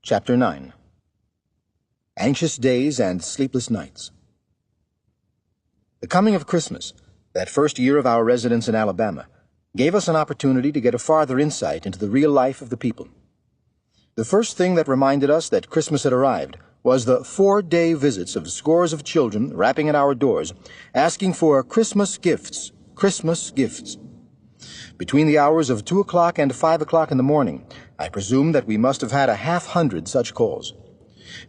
Chapter 9. Anxious Days and Sleepless Nights. The coming of Christmas, that first year of our residence in Alabama, gave us an opportunity to get a farther insight into the real life of the people. The first thing that reminded us that Christmas had arrived was the 4-day visits of scores of children rapping at our doors, asking for Christmas gifts, Christmas gifts. Between the hours of 2 o'clock and 5 o'clock in the morning, I presume that we must have had 100 such calls.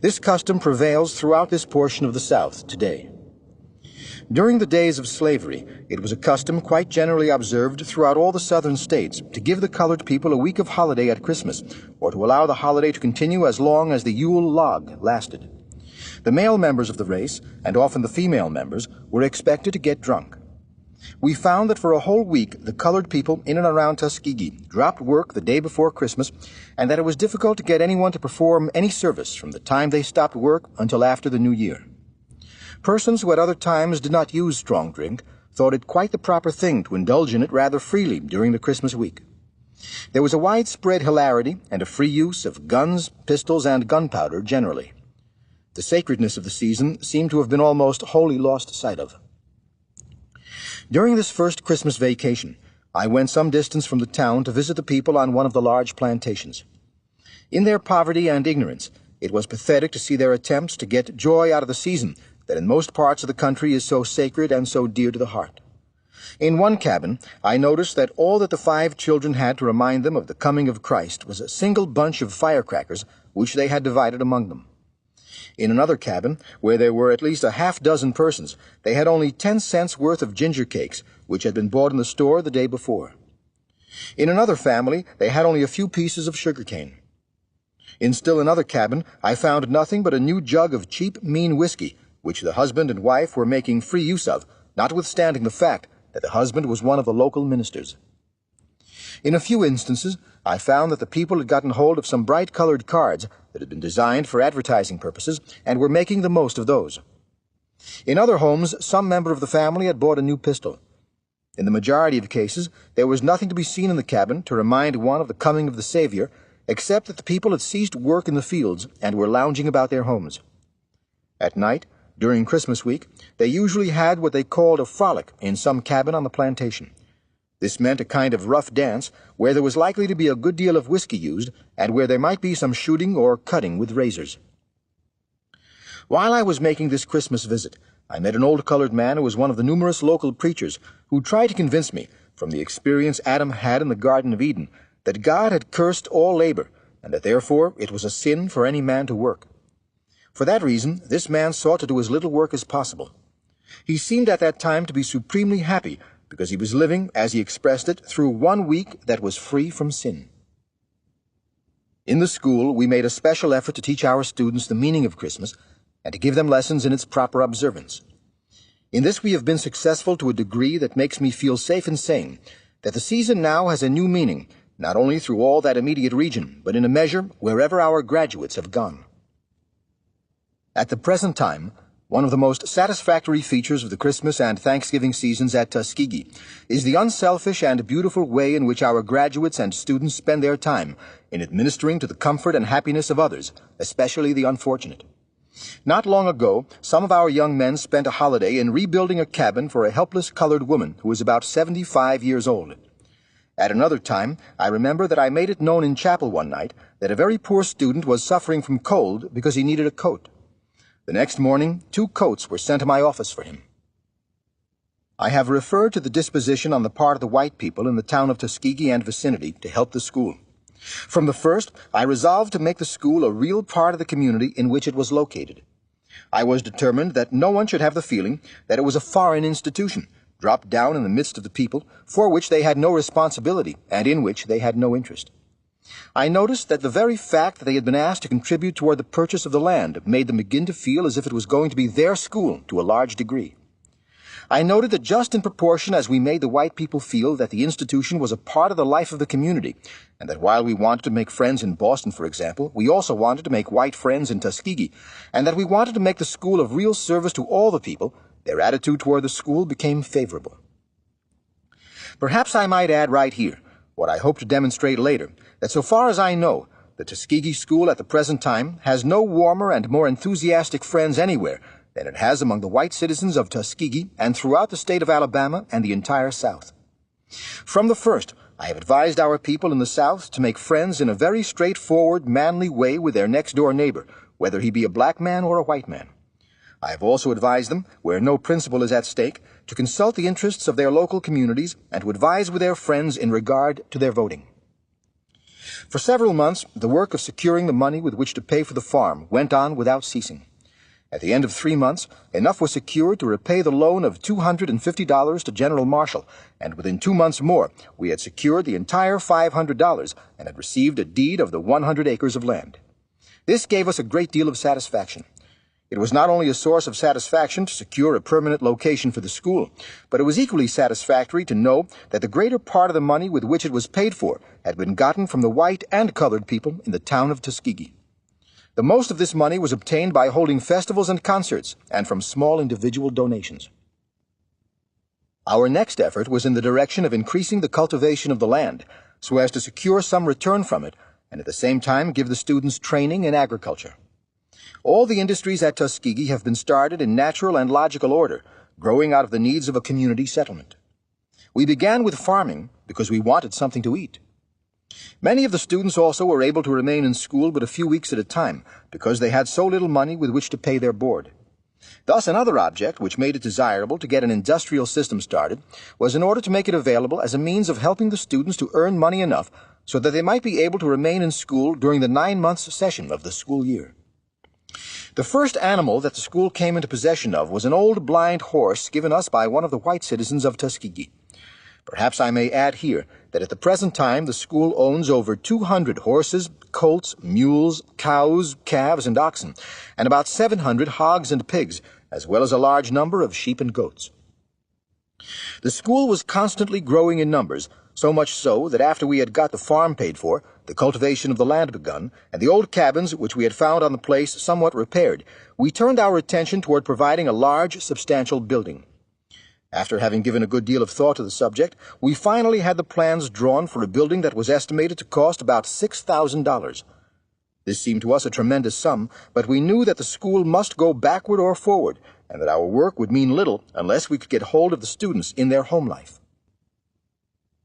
This custom prevails throughout this portion of the South today. During the days of slavery, it was a custom quite generally observed throughout all the southern states to give the colored people a week of holiday at Christmas, or to allow the holiday to continue as long as the Yule log lasted. The male members of the race, and often the female members, were expected to get drunk. We found that for a whole week the colored people in and around Tuskegee dropped work the day before Christmas, and that it was difficult to get anyone to perform any service from the time they stopped work until after the New Year. Persons who at other times did not use strong drink thought it quite the proper thing to indulge in it rather freely during the Christmas week. There was a widespread hilarity and a free use of guns, pistols, and gunpowder generally. The sacredness of the season seemed to have been almost wholly lost sight of. During this first Christmas vacation, I went some distance from the town to visit the people on one of the large plantations. In their poverty and ignorance, it was pathetic to see their attempts to get joy out of the season that in most parts of the country is so sacred and so dear to the heart. In one cabin, I noticed that all that the 5 children had to remind them of the coming of Christ was a single bunch of firecrackers which they had divided among them. In another cabin, where there were at least 6 persons, they had only 10 cents worth of ginger cakes, which had been bought in the store the day before. In another family, they had only a few pieces of sugar cane. In still another cabin, I found nothing but a new jug of cheap, mean whiskey, which the husband and wife were making free use of, notwithstanding the fact that the husband was one of the local ministers. In a few instances, I found that the people had gotten hold of some bright-colored cards that had been designed for advertising purposes and were making the most of those. In other homes, some member of the family had bought a new pistol. In the majority of cases, there was nothing to be seen in the cabin to remind one of the coming of the Savior, except that the people had ceased work in the fields and were lounging about their homes. At night, during Christmas week, they usually had what they called a frolic in some cabin on the plantation. This meant a kind of rough dance where there was likely to be a good deal of whiskey used and where there might be some shooting or cutting with razors. While I was making this Christmas visit, I met an old colored man who was one of the numerous local preachers who tried to convince me, from the experience Adam had in the Garden of Eden, that God had cursed all labor and that therefore it was a sin for any man to work. For that reason, this man sought to do as little work as possible. He seemed at that time to be supremely happy because he was living, as he expressed it, through 1 week that was free from sin. In the school, we made a special effort to teach our students the meaning of Christmas and to give them lessons in its proper observance. In this we have been successful to a degree that makes me feel safe in saying that the season now has a new meaning, not only through all that immediate region, but in a measure wherever our graduates have gone. At the present time, one of the most satisfactory features of the Christmas and Thanksgiving seasons at Tuskegee is the unselfish and beautiful way in which our graduates and students spend their time in administering to the comfort and happiness of others, especially the unfortunate. Not long ago, some of our young men spent a holiday in rebuilding a cabin for a helpless colored woman who was about 75 years old. At another time, I remember that I made it known in chapel one night that a very poor student was suffering from cold because he needed a coat. The next morning, 2 coats were sent to my office for him. I have referred to the disposition on the part of the white people in the town of Tuskegee and vicinity to help the school. From the first, I resolved to make the school a real part of the community in which it was located. I was determined that no one should have the feeling that it was a foreign institution, dropped down in the midst of the people, for which they had no responsibility and in which they had no interest. I noticed that the very fact that they had been asked to contribute toward the purchase of the land made them begin to feel as if it was going to be their school to a large degree. I noted that just in proportion as we made the white people feel that the institution was a part of the life of the community, and that while we wanted to make friends in Boston, for example, we also wanted to make white friends in Tuskegee, and that we wanted to make the school of real service to all the people, their attitude toward the school became favorable. Perhaps I might add right here what I hope to demonstrate later, that so far as I know, the Tuskegee School at the present time has no warmer and more enthusiastic friends anywhere than it has among the white citizens of Tuskegee and throughout the state of Alabama and the entire South. From the first, I have advised our people in the South to make friends in a very straightforward, manly way with their next-door neighbor, whether he be a black man or a white man. I have also advised them, where no principle is at stake, to consult the interests of their local communities and to advise with their friends in regard to their voting. For several months, the work of securing the money with which to pay for the farm went on without ceasing. At the end of 3 months, enough was secured to repay the loan of $250 to General Marshall, and within 2 months more, we had secured the entire $500 and had received a deed of the 100 acres of land. This gave us a great deal of satisfaction. It was not only a source of satisfaction to secure a permanent location for the school, but it was equally satisfactory to know that the greater part of the money with which it was paid for had been gotten from the white and colored people in the town of Tuskegee. The most of this money was obtained by holding festivals and concerts and from small individual donations. Our next effort was in the direction of increasing the cultivation of the land so as to secure some return from it and at the same time give the students training in agriculture. All the industries at Tuskegee have been started in natural and logical order, growing out of the needs of a community settlement. We began with farming because we wanted something to eat. Many of the students also were able to remain in school but a few weeks at a time because they had so little money with which to pay their board. Thus, another object which made it desirable to get an industrial system started was in order to make it available as a means of helping the students to earn money enough so that they might be able to remain in school during the 9-month session of the school year. The first animal that the school came into possession of was an old blind horse given us by one of the white citizens of Tuskegee. Perhaps I may add here that at the present time the school owns over 200 horses, colts, mules, cows, calves, and oxen, and about 700 hogs and pigs, as well as a large number of sheep and goats. The school was constantly growing in numbers, so much so that after we had got the farm paid for, the cultivation of the land begun, and the old cabins which we had found on the place somewhat repaired, we turned our attention toward providing a large, substantial building. After having given a good deal of thought to the subject, we finally had the plans drawn for a building that was estimated to cost about $6,000. This seemed to us a tremendous sum, but we knew that the school must go backward or forward, and that our work would mean little unless we could get hold of the students in their home life.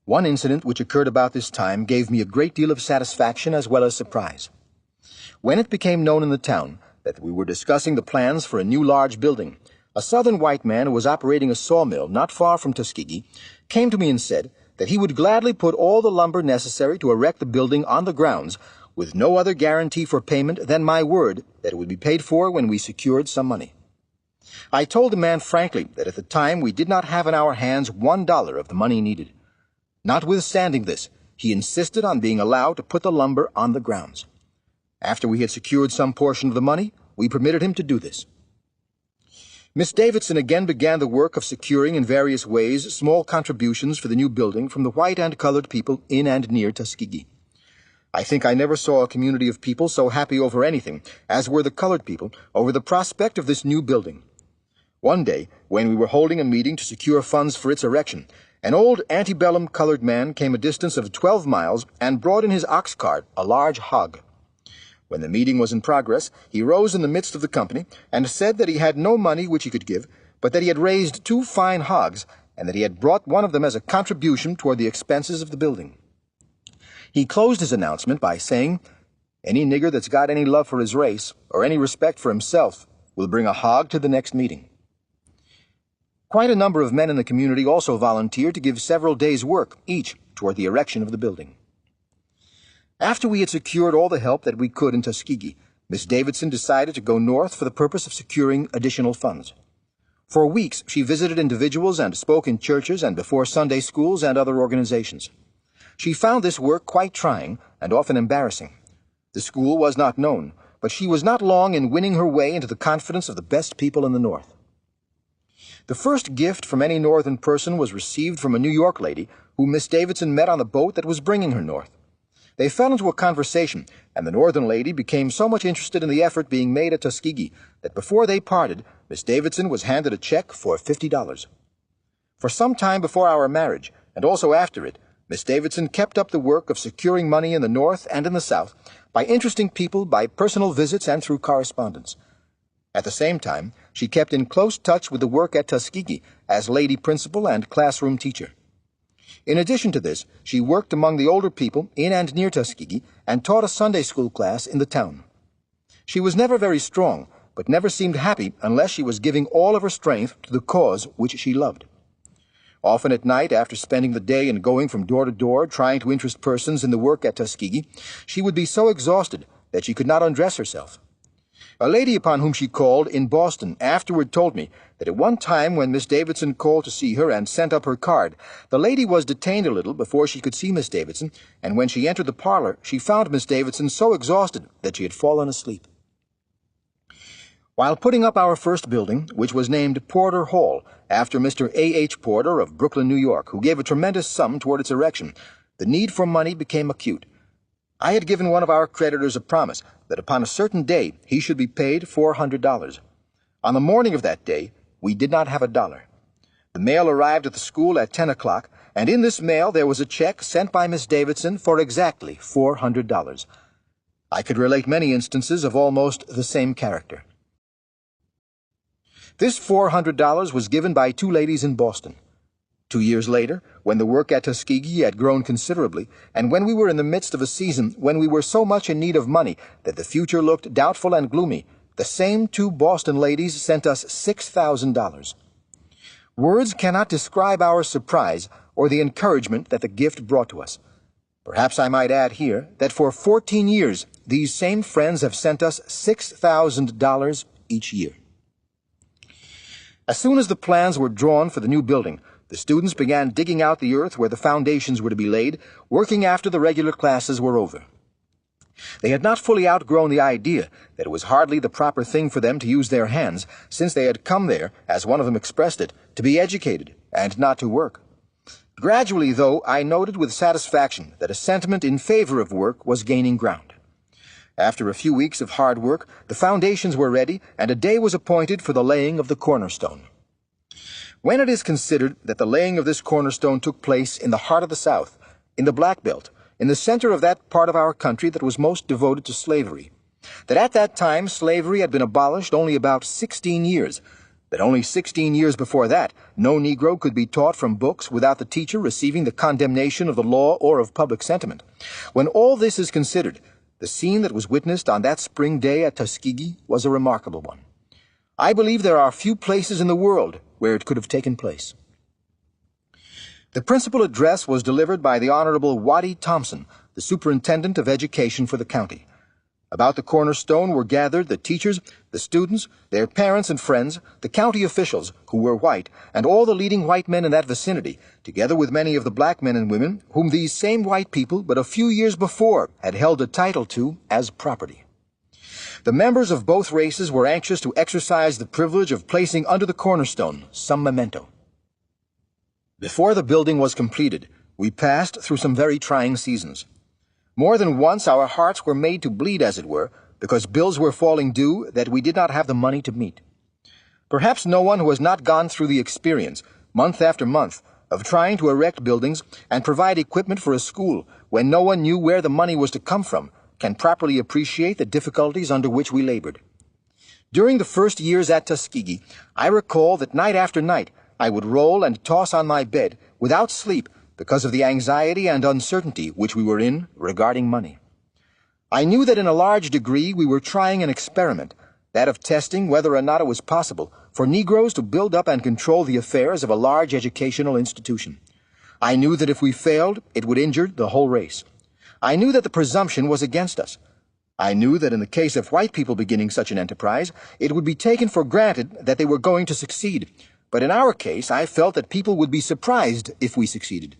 One incident which occurred about this time gave me a great deal of satisfaction as well as surprise. When it became known in the town that we were discussing the plans for a new large building, a southern white man who was operating a sawmill not far from Tuskegee came to me and said that he would gladly put all the lumber necessary to erect the building on the grounds with no other guarantee for payment than my word that it would be paid for when we secured some money. I told the man frankly that at the time we did not have in our hands $1 of the money needed. Notwithstanding this, he insisted on being allowed to put the lumber on the grounds. After we had secured some portion of the money, we permitted him to do this. Miss Davidson again began the work of securing in various ways small contributions for the new building from the white and colored people in and near Tuskegee. I think I never saw a community of people so happy over anything as were the colored people over the prospect of this new building. One day, when we were holding a meeting to secure funds for its erection, an old antebellum colored man came a distance of 12 miles and brought in his ox cart a large hog. When the meeting was in progress, he rose in the midst of the company and said that he had no money which he could give, but that he had raised 2 fine hogs, and that he had brought one of them as a contribution toward the expenses of the building. He closed his announcement by saying, "Any nigger that's got any love for his race, or any respect for himself, will bring a hog to the next meeting." Quite a number of men in the community also volunteered to give several days' work, each, toward the erection of the building. After we had secured all the help that we could in Tuskegee, Miss Davidson decided to go north for the purpose of securing additional funds. For weeks, she visited individuals and spoke in churches and before Sunday schools and other organizations. She found this work quite trying and often embarrassing. The school was not known, but she was not long in winning her way into the confidence of the best people in the North. The first gift from any Northern person was received from a New York lady whom Miss Davidson met on the boat that was bringing her north. They fell into a conversation, and the Northern lady became so much interested in the effort being made at Tuskegee that before they parted, Miss Davidson was handed a check for $50. For some time before our marriage, and also after it, Miss Davidson kept up the work of securing money in the North and in the South by interesting people by personal visits and through correspondence. At the same time, she kept in close touch with the work at Tuskegee as lady principal and classroom teacher. In addition to this, she worked among the older people in and near Tuskegee and taught a Sunday school class in the town. She was never very strong, but never seemed happy unless she was giving all of her strength to the cause which she loved. Often at night, after spending the day and going from door to door trying to interest persons in the work at Tuskegee, she would be so exhausted that she could not undress herself. A lady upon whom she called in Boston afterward told me that at one time when Miss Davidson called to see her and sent up her card, the lady was detained a little before she could see Miss Davidson, and when she entered the parlor, she found Miss Davidson so exhausted that she had fallen asleep. While putting up our first building, which was named Porter Hall, after Mr. A.H. Porter of Brooklyn, New York, who gave a tremendous sum toward its erection, the need for money became acute. I had given one of our creditors a promise that upon a certain day he should be paid $400. On the morning of that day, we did not have $1. The mail arrived at the school at 10 o'clock, and in this mail there was a check sent by Miss Davidson for exactly $400. I could relate many instances of almost the same character. This $400 was given by two ladies in Boston. 2 years later, when the work at Tuskegee had grown considerably, and when we were in the midst of a season when we were so much in need of money that the future looked doubtful and gloomy, the same two Boston ladies sent us $6,000. Words cannot describe our surprise or the encouragement that the gift brought to us. Perhaps I might add here that for 14 years these same friends have sent us $6,000 each year. As soon as the plans were drawn for the new building, the students began digging out the earth where the foundations were to be laid, working after the regular classes were over. They had not fully outgrown the idea that it was hardly the proper thing for them to use their hands, since they had come there, as one of them expressed it, to be educated and not to work. Gradually, though, I noted with satisfaction that a sentiment in favor of work was gaining ground. After a few weeks of hard work, the foundations were ready, and a day was appointed for the laying of the cornerstone. When it is considered that the laying of this cornerstone took place in the heart of the South, in the Black Belt, in the center of that part of our country that was most devoted to slavery, that at that time slavery had been abolished only about 16 years, that only 16 years before that no Negro could be taught from books without the teacher receiving the condemnation of the law or of public sentiment, when all this is considered, the scene that was witnessed on that spring day at Tuskegee was a remarkable one. I believe there are few places in the world where it could have taken place. The principal address was delivered by the Honorable Waddy Thompson, the Superintendent of Education for the county. About the cornerstone were gathered the teachers, the students, their parents and friends, the county officials, who were white, and all the leading white men in that vicinity, together with many of the black men and women whom these same white people but a few years before had held a title to as property. The members of both races were anxious to exercise the privilege of placing under the cornerstone some memento. Before the building was completed, we passed through some very trying seasons. More than once our hearts were made to bleed, as it were, because bills were falling due that we did not have the money to meet. Perhaps no one who has not gone through the experience, month after month, of trying to erect buildings and provide equipment for a school when no one knew where the money was to come from, can properly appreciate the difficulties under which we labored. During the first years at Tuskegee, I recall that night after night I would roll and toss on my bed without sleep because of the anxiety and uncertainty which we were in regarding money. I knew that in a large degree we were trying an experiment, that of testing whether or not it was possible for Negroes to build up and control the affairs of a large educational institution. I knew that if we failed, it would injure the whole race. I knew that the presumption was against us. I knew that in the case of white people beginning such an enterprise, it would be taken for granted that they were going to succeed. But in our case, I felt that people would be surprised if we succeeded.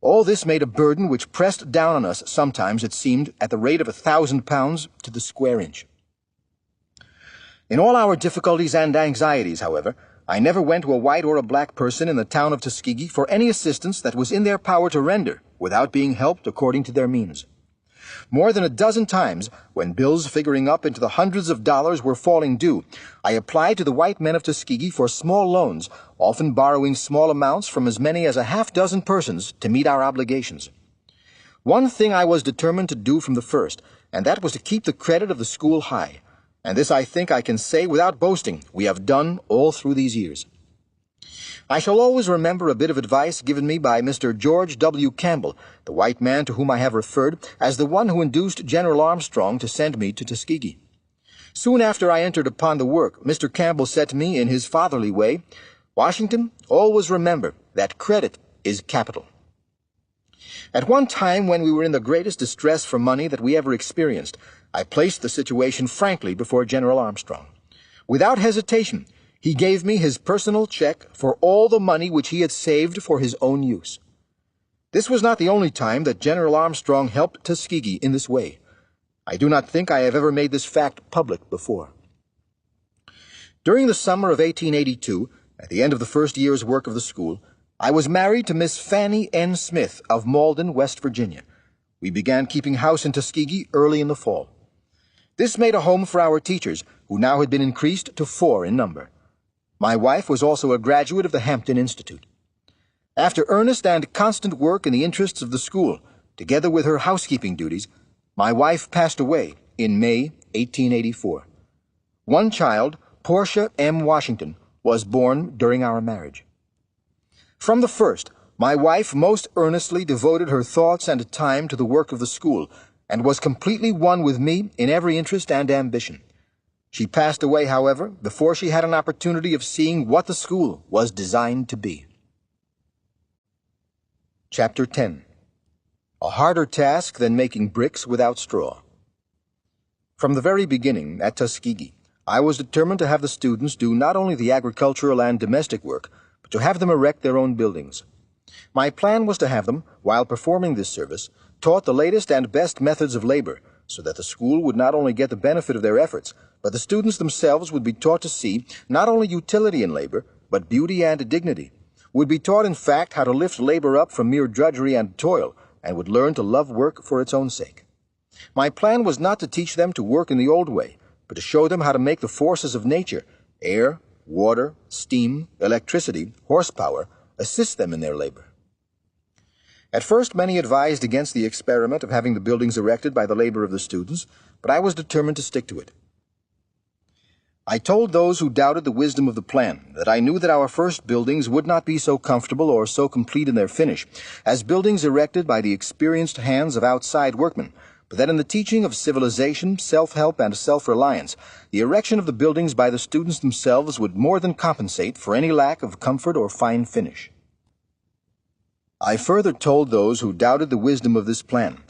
All this made a burden which pressed down on us sometimes, it seemed, at the rate of £1,000 to the square inch. In all our difficulties and anxieties, however, I never went to a white or a black person in the town of Tuskegee for any assistance that was in their power to render without being helped according to their means. More than a dozen times, when bills figuring up into the hundreds of dollars were falling due, I applied to the white men of Tuskegee for small loans, often borrowing small amounts from as many as a half-dozen persons to meet our obligations. One thing I was determined to do from the first, and that was to keep the credit of the school high. And this I think I can say without boasting we have done all through these years. I shall always remember a bit of advice given me by Mr. George W. Campbell, the white man to whom I have referred, as the one who induced General Armstrong to send me to Tuskegee. Soon after I entered upon the work, Mr. Campbell said to me in his fatherly way, "Washington, always remember that credit is capital." At one time when we were in the greatest distress for money that we ever experienced, I placed the situation frankly before General Armstrong. Without hesitation, he gave me his personal check for all the money which he had saved for his own use. This was not the only time that General Armstrong helped Tuskegee in this way. I do not think I have ever made this fact public before. During the summer of 1882, at the end of the first year's work of the school, I was married to Miss Fanny N. Smith of Malden, West Virginia. We began keeping house in Tuskegee early in the fall. This made a home for our teachers, who now had been increased to 4 in number. My wife was also a graduate of the Hampton Institute. After earnest and constant work in the interests of the school, together with her housekeeping duties, my wife passed away in May 1884. One child, Portia M. Washington, was born during our marriage. From the first, my wife most earnestly devoted her thoughts and time to the work of the school, and was completely one with me in every interest and ambition. She passed away, however, before she had an opportunity of seeing what the school was designed to be. Chapter 10. A harder task than making bricks without straw. From the very beginning, at Tuskegee, I was determined to have the students do not only the agricultural and domestic work, but to have them erect their own buildings. My plan was to have them, while performing this service, taught the latest and best methods of labor, so that the school would not only get the benefit of their efforts, but the students themselves would be taught to see not only utility in labor, but beauty and dignity, would be taught in fact how to lift labor up from mere drudgery and toil, and would learn to love work for its own sake. My plan was not to teach them to work in the old way, but to show them how to make the forces of nature, air, water, steam, electricity, horsepower, assist them in their labor. At first, many advised against the experiment of having the buildings erected by the labor of the students, but I was determined to stick to it. I told those who doubted the wisdom of the plan that I knew that our first buildings would not be so comfortable or so complete in their finish as buildings erected by the experienced hands of outside workmen, but that in the teaching of civilization, self-help, and self-reliance, the erection of the buildings by the students themselves would more than compensate for any lack of comfort or fine finish. I further told those who doubted the wisdom of this plan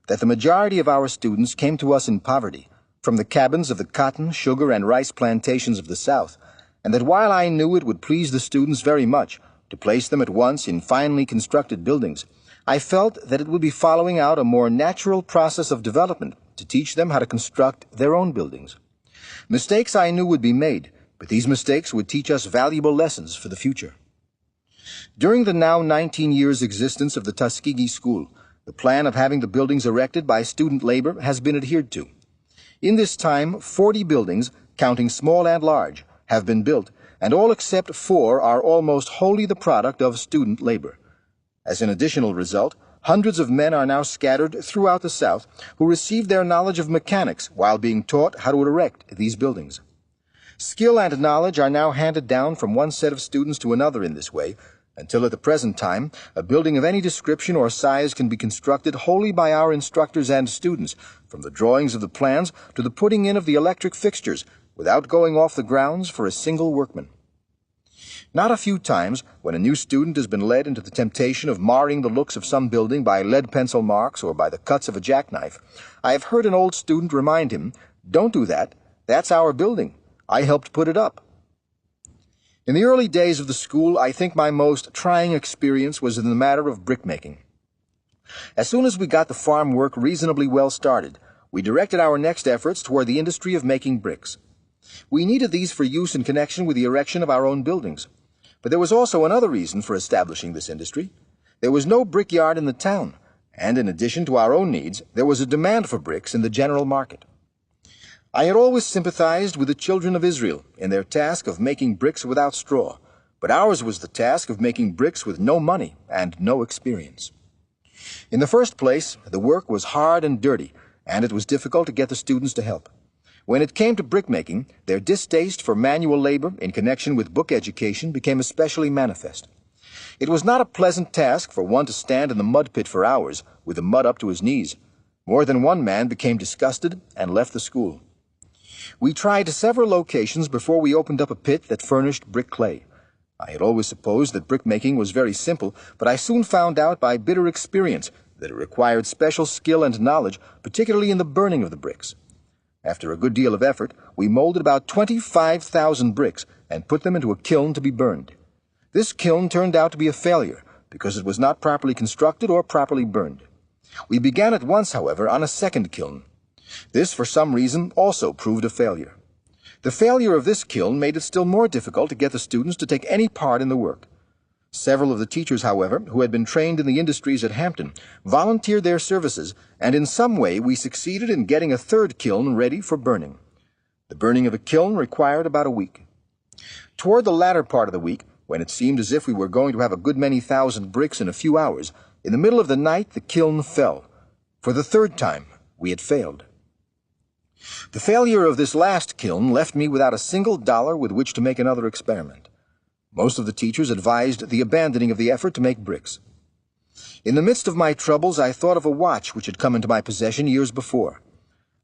that the majority of our students came to us in poverty, from the cabins of the cotton, sugar, and rice plantations of the South, and that while I knew it would please the students very much to place them at once in finely constructed buildings, I felt that it would be following out a more natural process of development to teach them how to construct their own buildings. Mistakes I knew would be made, but these mistakes would teach us valuable lessons for the future. During the now 19 years' existence of the Tuskegee School, the plan of having the buildings erected by student labor has been adhered to. In this time, 40 buildings, counting small and large, have been built, and all except 4 are almost wholly the product of student labor. As an additional result, hundreds of men are now scattered throughout the South who received their knowledge of mechanics while being taught how to erect these buildings. Skill and knowledge are now handed down from one set of students to another in this way, until at the present time a building of any description or size can be constructed wholly by our instructors and students, from the drawings of the plans to the putting in of the electric fixtures, without going off the grounds for a single workman. Not a few times, when a new student has been led into the temptation of marring the looks of some building by lead pencil marks or by the cuts of a jackknife, I have heard an old student remind him, "Don't do that. That's our building. I helped put it up." In the early days of the school, I think my most trying experience was in the matter of brickmaking. As soon as we got the farm work reasonably well started, we directed our next efforts toward the industry of making bricks. We needed these for use in connection with the erection of our own buildings. But there was also another reason for establishing this industry. There was no brickyard in the town, and in addition to our own needs, there was a demand for bricks in the general market. I had always sympathized with the children of Israel in their task of making bricks without straw, but ours was the task of making bricks with no money and no experience. In the first place, the work was hard and dirty, and it was difficult to get the students to help. When it came to brickmaking, their distaste for manual labor in connection with book education became especially manifest. It was not a pleasant task for one to stand in the mud pit for hours, with the mud up to his knees. More than one man became disgusted and left the school. We tried several locations before we opened up a pit that furnished brick clay. I had always supposed that brickmaking was very simple, but I soon found out by bitter experience that it required special skill and knowledge, particularly in the burning of the bricks. After a good deal of effort, we molded about 25,000 bricks and put them into a kiln to be burned. This kiln turned out to be a failure because it was not properly constructed or properly burned. We began at once, however, on a second kiln. This, for some reason, also proved a failure. The failure of this kiln made it still more difficult to get the students to take any part in the work. Several of the teachers, however, who had been trained in the industries at Hampton, volunteered their services, and in some way we succeeded in getting a third kiln ready for burning. The burning of a kiln required about a week. Toward the latter part of the week, when it seemed as if we were going to have a good many thousand bricks in a few hours, in the middle of the night the kiln fell. For the third time, we had failed. The failure of this last kiln left me without a single dollar with which to make another experiment. Most of the teachers advised the abandoning of the effort to make bricks. In the midst of my troubles, I thought of a watch which had come into my possession years before.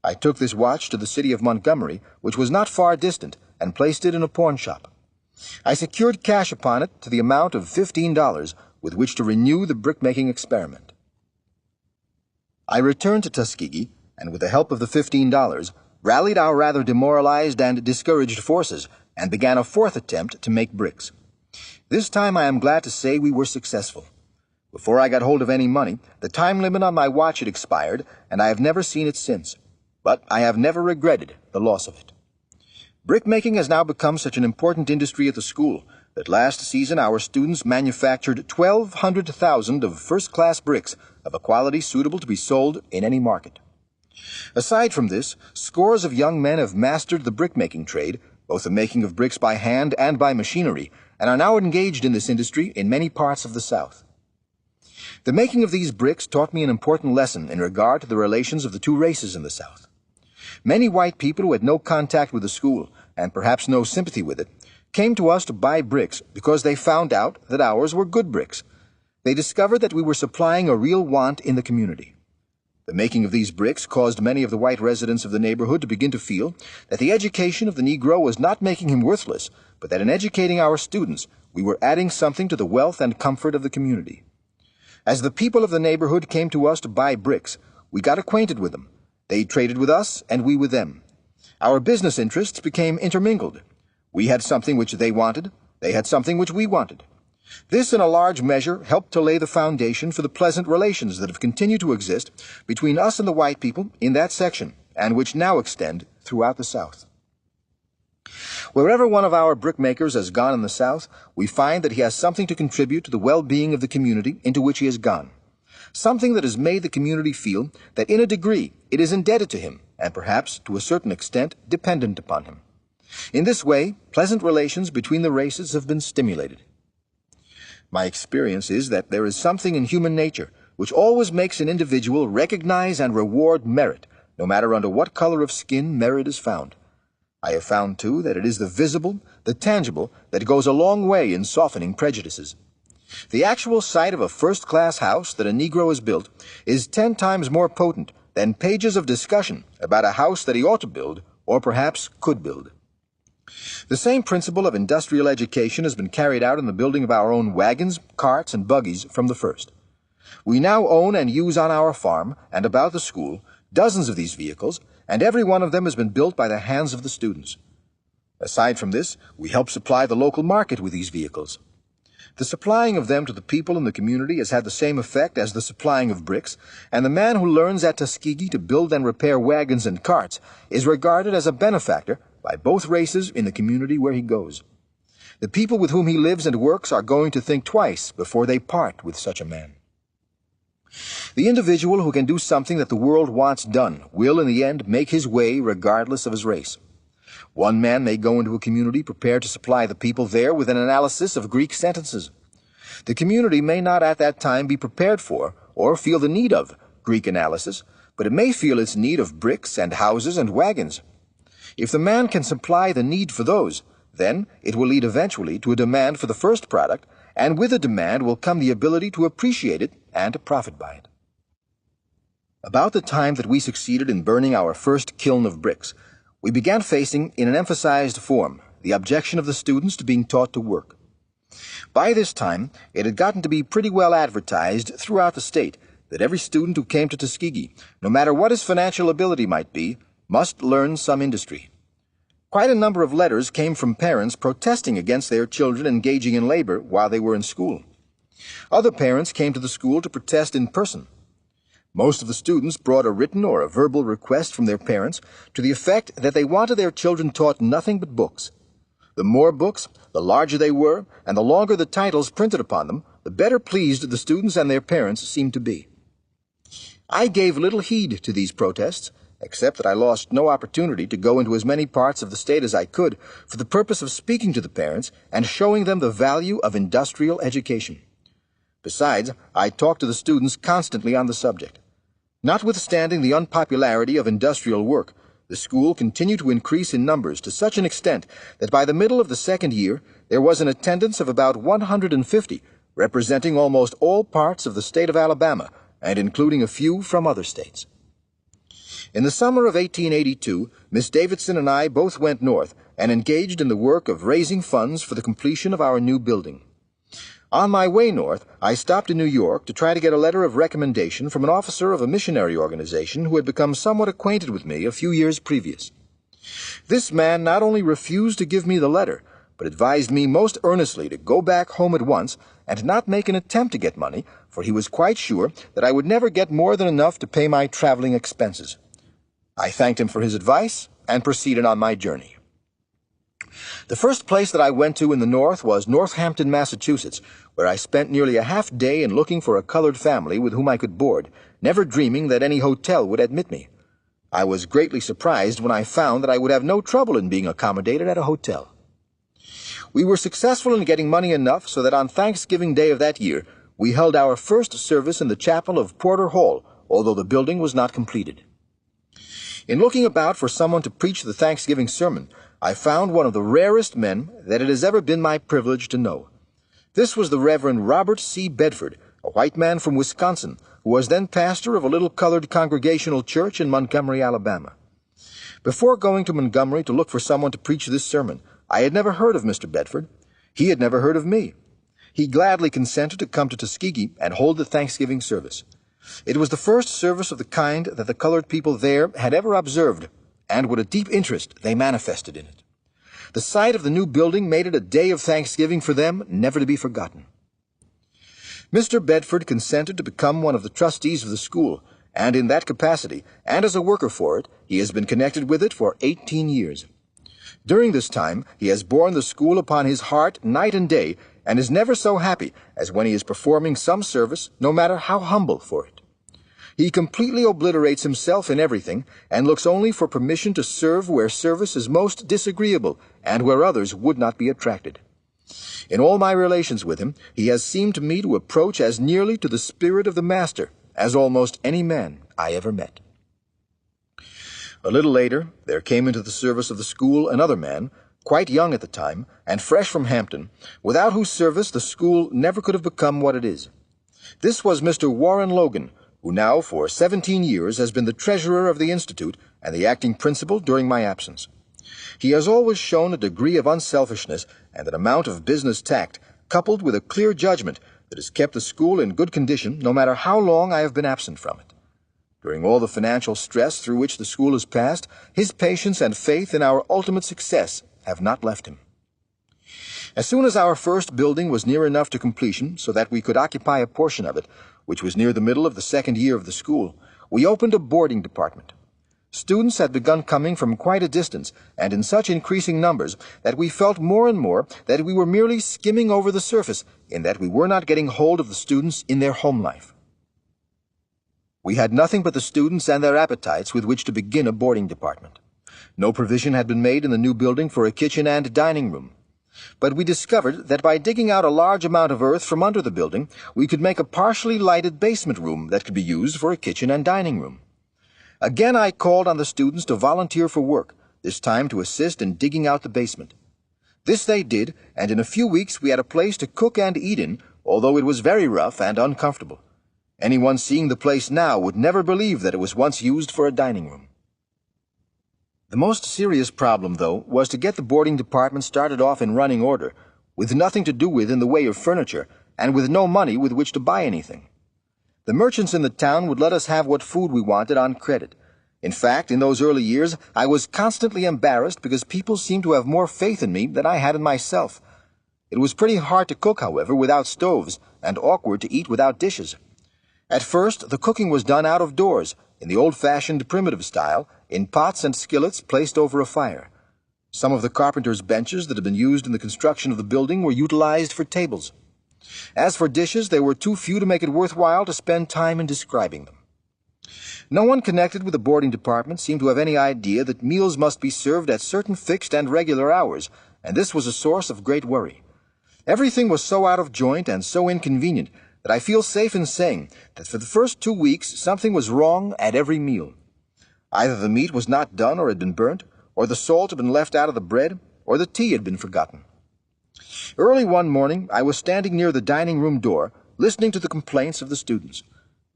I took this watch to the city of Montgomery, which was not far distant, and placed it in a pawn shop. I secured cash upon it to the amount of $15 with which to renew the brickmaking experiment. I returned to Tuskegee, and with the help of the $15, rallied our rather demoralized and discouraged forces and began a fourth attempt to make bricks. This time I am glad to say we were successful. Before I got hold of any money, the time limit on my watch had expired, and I have never seen it since. But I have never regretted the loss of it. Brickmaking has now become such an important industry at the school that last season our students manufactured 1,200,000 of first-class bricks of a quality suitable to be sold in any market. Aside from this, scores of young men have mastered the brickmaking trade, both the making of bricks by hand and by machinery, and are now engaged in this industry in many parts of the South. The making of these bricks taught me an important lesson in regard to the relations of the two races in the South. Many white people who had no contact with the school, and perhaps no sympathy with it, came to us to buy bricks because they found out that ours were good bricks. They discovered that we were supplying a real want in the community. The making of these bricks caused many of the white residents of the neighborhood to begin to feel that the education of the Negro was not making him worthless, but that in educating our students, we were adding something to the wealth and comfort of the community. As the people of the neighborhood came to us to buy bricks, we got acquainted with them. They traded with us, and we with them. Our business interests became intermingled. We had something which they wanted, they had something which we wanted. This, in a large measure, helped to lay the foundation for the pleasant relations that have continued to exist between us and the white people in that section, and which now extend throughout the South. Wherever one of our brickmakers has gone in the South, we find that he has something to contribute to the well-being of the community into which he has gone. Something that has made the community feel that in a degree it is indebted to him, and perhaps, to a certain extent, dependent upon him. In this way, pleasant relations between the races have been stimulated. My experience is that there is something in human nature which always makes an individual recognize and reward merit, no matter under what color of skin merit is found. I have found, too, that it is the visible, the tangible, that goes a long way in softening prejudices. The actual sight of a first-class house that a Negro has built is 10 times more potent than pages of discussion about a house that he ought to build, or perhaps could build. The same principle of industrial education has been carried out in the building of our own wagons, carts, and buggies from the first. We now own and use on our farm and about the school dozens of these vehicles, and every one of them has been built by the hands of the students. Aside from this, we help supply the local market with these vehicles. The supplying of them to the people in the community has had the same effect as the supplying of bricks, and the man who learns at Tuskegee to build and repair wagons and carts is regarded as a benefactor by both races in the community where he goes. The people with whom he lives and works are going to think twice before they part with such a man. The individual who can do something that the world wants done will in the end make his way regardless of his race. One man may go into a community prepared to supply the people there with an analysis of Greek sentences. The community may not at that time be prepared for or feel the need of Greek analysis, but it may feel its need of bricks and houses and wagons. If the man can supply the need for those, then it will lead eventually to a demand for the first product, and with the demand will come the ability to appreciate it and to profit by it. About the time that we succeeded in burning our first kiln of bricks, we began facing, in an emphasized form, the objection of the students to being taught to work. By this time, it had gotten to be pretty well advertised throughout the state that every student who came to Tuskegee, no matter what his financial ability might be, must learn some industry. Quite a number of letters came from parents protesting against their children engaging in labor while they were in school. Other parents came to the school to protest in person. Most of the students brought a written or a verbal request from their parents to the effect that they wanted their children taught nothing but books. The more books, the larger they were, and the longer the titles printed upon them, the better pleased the students and their parents seemed to be. I gave little heed to these protests, except that I lost no opportunity to go into as many parts of the state as I could for the purpose of speaking to the parents and showing them the value of industrial education. Besides, I talked to the students constantly on the subject. Notwithstanding the unpopularity of industrial work, the school continued to increase in numbers to such an extent that by the middle of the second year there was an attendance of about 150, representing almost all parts of the state of Alabama, and including a few from other states. In the summer of 1882, Miss Davidson and I both went north and engaged in the work of raising funds for the completion of our new building. On my way north, I stopped in New York to try to get a letter of recommendation from an officer of a missionary organization who had become somewhat acquainted with me a few years previous. This man not only refused to give me the letter, but advised me most earnestly to go back home at once and not make an attempt to get money, for he was quite sure that I would never get more than enough to pay my traveling expenses. I thanked him for his advice and proceeded on my journey. The first place that I went to in the north was Northampton, Massachusetts, where I spent nearly a half day in looking for a colored family with whom I could board, never dreaming that any hotel would admit me. I was greatly surprised when I found that I would have no trouble in being accommodated at a hotel. We were successful in getting money enough so that on Thanksgiving Day of that year, we held our first service in the chapel of Porter Hall, although the building was not completed. In looking about for someone to preach the Thanksgiving sermon, I found one of the rarest men that it has ever been my privilege to know. This was the Reverend Robert C. Bedford, a white man from Wisconsin, who was then pastor of a little colored congregational church in Montgomery, Alabama. Before going to Montgomery to look for someone to preach this sermon, I had never heard of Mr. Bedford. He had never heard of me. He gladly consented to come to Tuskegee and hold the Thanksgiving service. It was the first service of the kind that the colored people there had ever observed, and what a deep interest they manifested in it. The sight of the new building made it a day of Thanksgiving for them never to be forgotten. Mr. Bedford consented to become one of the trustees of the school, and in that capacity, and as a worker for it, he has been connected with it for 18 years. During this time, he has borne the school upon his heart night and day, and is never so happy as when he is performing some service, no matter how humble for it. He completely obliterates himself in everything, and looks only for permission to serve where service is most disagreeable, and where others would not be attracted. In all my relations with him, he has seemed to me to approach as nearly to the spirit of the Master as almost any man I ever met. A little later, there came into the service of the school another man, quite young at the time, and fresh from Hampton, without whose service the school never could have become what it is. This was Mr. Warren Logan, who now for 17 years has been the treasurer of the Institute and the acting principal during my absence. He has always shown a degree of unselfishness and an amount of business tact, coupled with a clear judgment, that has kept the school in good condition no matter how long I have been absent from it. During all the financial stress through which the school has passed, his patience and faith in our ultimate success have not left him. As soon as our first building was near enough to completion so that we could occupy a portion of it, which was near the middle of the second year of the school, we opened a boarding department. Students had begun coming from quite a distance, and in such increasing numbers that we felt more and more that we were merely skimming over the surface, in that we were not getting hold of the students in their home life. We had nothing but the students and their appetites with which to begin a boarding department. No provision had been made in the new building for a kitchen and dining room. But we discovered that by digging out a large amount of earth from under the building, we could make a partially lighted basement room that could be used for a kitchen and dining room. Again I called on the students to volunteer for work, this time to assist in digging out the basement. This they did, and in a few weeks we had a place to cook and eat in, although it was very rough and uncomfortable. Anyone seeing the place now would never believe that it was once used for a dining room. The most serious problem, though, was to get the boarding department started off in running order, with nothing to do with in the way of furniture, and with no money with which to buy anything. The merchants in the town would let us have what food we wanted on credit. In fact, in those early years, I was constantly embarrassed because people seemed to have more faith in me than I had in myself. It was pretty hard to cook, however, without stoves, and awkward to eat without dishes. At first, the cooking was done out of doors, in the old-fashioned primitive style, in pots and skillets placed over a fire. Some of the carpenter's benches that had been used in the construction of the building were utilized for tables. As for dishes, there were too few to make it worthwhile to spend time in describing them. No one connected with the boarding department seemed to have any idea that meals must be served at certain fixed and regular hours, and this was a source of great worry. Everything was so out of joint and so inconvenient that I feel safe in saying that for the first 2 weeks something was wrong at every meal. Either the meat was not done or had been burnt, or the salt had been left out of the bread, or the tea had been forgotten. Early one morning I was standing near the dining room door, listening to the complaints of the students.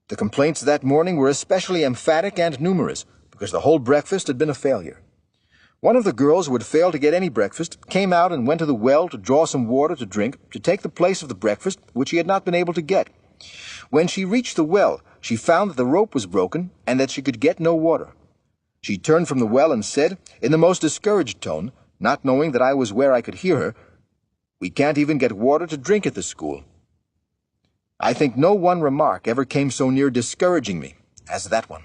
The complaints that morning were especially emphatic and numerous, because the whole breakfast had been a failure. One of the girls who had failed to get any breakfast came out and went to the well to draw some water to drink, to take the place of the breakfast which she had not been able to get. When she reached the well, she found that the rope was broken and that she could get no water. She turned from the well and said, in the most discouraged tone, not knowing that I was where I could hear her, "We can't even get water to drink at the school." I think no one remark ever came so near discouraging me as that one.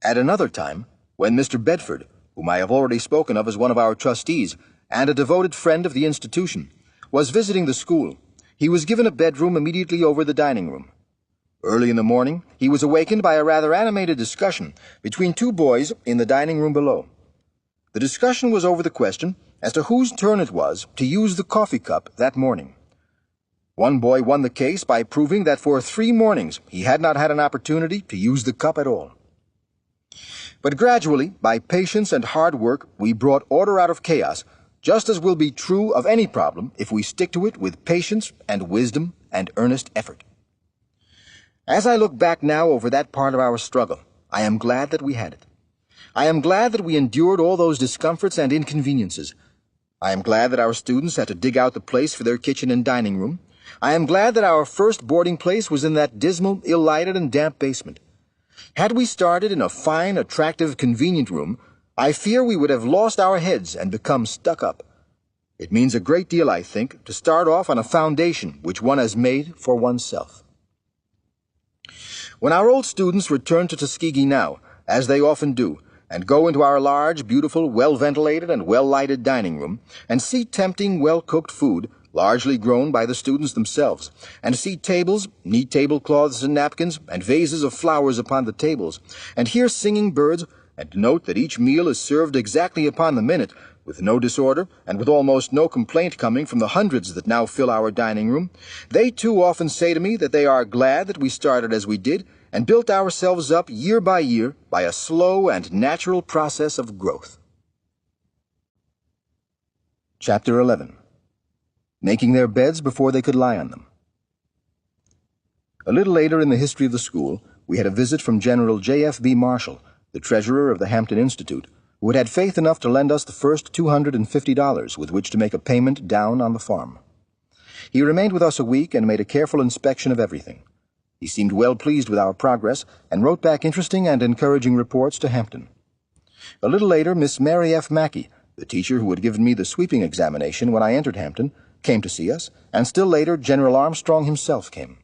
At another time, when Mr. Bedford, whom I have already spoken of as one of our trustees, and a devoted friend of the institution, was visiting the school, he was given a bedroom immediately over the dining room. Early in the morning, he was awakened by a rather animated discussion between 2 boys in the dining room below. The discussion was over the question as to whose turn it was to use the coffee cup that morning. One boy won the case by proving that for 3 mornings he had not had an opportunity to use the cup at all. But gradually, by patience and hard work, we brought order out of chaos, just as will be true of any problem if we stick to it with patience and wisdom and earnest effort. As I look back now over that part of our struggle, I am glad that we had it. I am glad that we endured all those discomforts and inconveniences. I am glad that our students had to dig out the place for their kitchen and dining room. I am glad that our first boarding place was in that dismal, ill-lighted, and damp basement. Had we started in a fine, attractive, convenient room, I fear we would have lost our heads and become stuck up. It means a great deal, I think, to start off on a foundation which one has made for oneself. When our old students return to Tuskegee now, as they often do, and go into our large, beautiful, well-ventilated and well-lighted dining room, and see tempting, well-cooked food, largely grown by the students themselves, and see tables, neat tablecloths and napkins, and vases of flowers upon the tables, and hear singing birds, and note that each meal is served exactly upon the minute, with no disorder, and with almost no complaint coming from the hundreds that now fill our dining room, they too often say to me that they are glad that we started as we did, and built ourselves up year by year by a slow and natural process of growth. Chapter 11. Making their beds before they could lie on them. A little later in the history of the school, we had a visit from General J.F.B. Marshall, the treasurer of the Hampton Institute, who had had faith enough to lend us the first $250 with which to make a payment down on the farm. He remained with us a week and made a careful inspection of everything. He seemed well pleased with our progress and wrote back interesting and encouraging reports to Hampton. A little later, Miss Mary F. Mackey, the teacher who had given me the sweeping examination when I entered Hampton, came to see us, and still later General Armstrong himself came.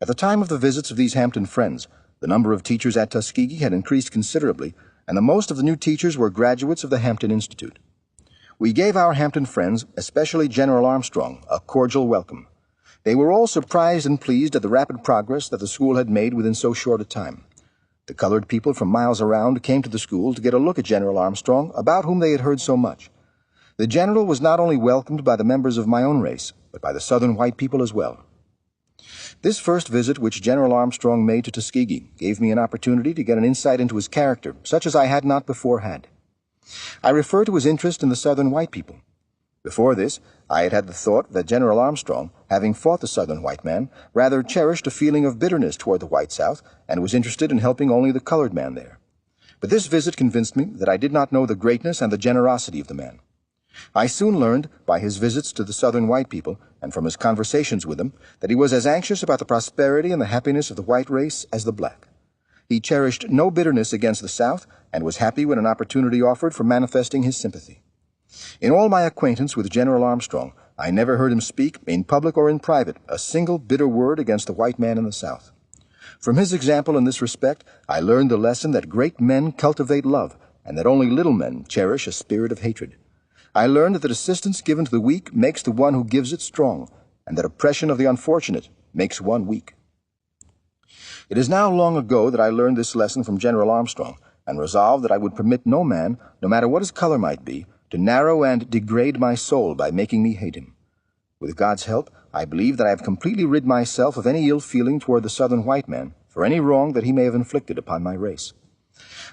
At the time of the visits of these Hampton friends, the number of teachers at Tuskegee had increased considerably, and the most of the new teachers were graduates of the Hampton Institute. We gave our Hampton friends, especially General Armstrong, a cordial welcome. They were all surprised and pleased at the rapid progress that the school had made within so short a time. The colored people from miles around came to the school to get a look at General Armstrong, about whom they had heard so much. The general was not only welcomed by the members of my own race, but by the southern white people as well. This first visit which General Armstrong made to Tuskegee gave me an opportunity to get an insight into his character, such as I had not before had. I refer to his interest in the southern white people. Before this, I had had the thought that General Armstrong, having fought the southern white man, rather cherished a feeling of bitterness toward the white South and was interested in helping only the colored man there. But this visit convinced me that I did not know the greatness and the generosity of the man. I soon learned, by his visits to the southern white people and from his conversations with them, that he was as anxious about the prosperity and the happiness of the white race as the black. He cherished no bitterness against the South and was happy when an opportunity offered for manifesting his sympathy. In all my acquaintance with General Armstrong, I never heard him speak, in public or in private, a single bitter word against the white man in the South. From his example in this respect, I learned the lesson that great men cultivate love, and that only little men cherish a spirit of hatred. I learned that assistance given to the weak makes the one who gives it strong, and that oppression of the unfortunate makes one weak. It is now long ago that I learned this lesson from General Armstrong, and resolved that I would permit no man, no matter what his color might be, to narrow and degrade my soul by making me hate him. With God's help, I believe that I have completely rid myself of any ill feeling toward the southern white man for any wrong that he may have inflicted upon my race.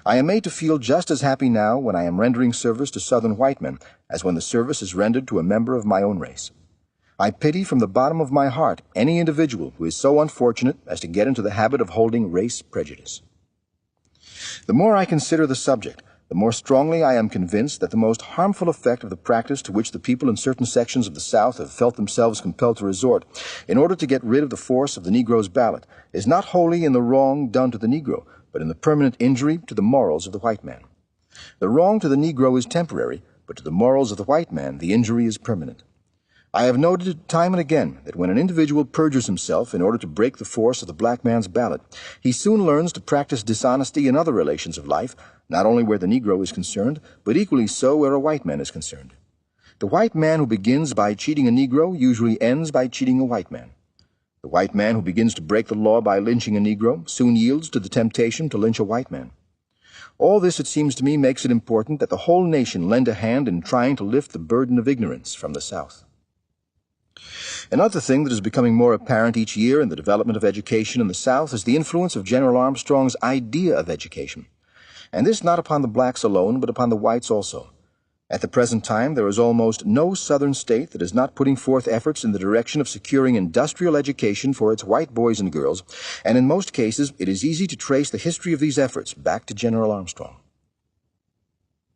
I am made to feel just as happy now when I am rendering service to southern white men as when the service is rendered to a member of my own race. I pity from the bottom of my heart any individual who is so unfortunate as to get into the habit of holding race prejudice. The more I consider the subject, the more strongly I am convinced that the most harmful effect of the practice to which the people in certain sections of the South have felt themselves compelled to resort in order to get rid of the force of the Negro's ballot is not wholly in the wrong done to the Negro, but in the permanent injury to the morals of the white man. The wrong to the Negro is temporary, but to the morals of the white man the injury is permanent. I have noted time and again that when an individual perjures himself in order to break the force of the black man's ballot, he soon learns to practice dishonesty in other relations of life, not only where the Negro is concerned, but equally so where a white man is concerned. The white man who begins by cheating a Negro usually ends by cheating a white man. The white man who begins to break the law by lynching a Negro soon yields to the temptation to lynch a white man. All this, it seems to me, makes it important that the whole nation lend a hand in trying to lift the burden of ignorance from the South. Another thing that is becoming more apparent each year in the development of education in the South is the influence of General Armstrong's idea of education. And this not upon the blacks alone, but upon the whites also. At the present time, there is almost no Southern state that is not putting forth efforts in the direction of securing industrial education for its white boys and girls, and in most cases it is easy to trace the history of these efforts back to General Armstrong.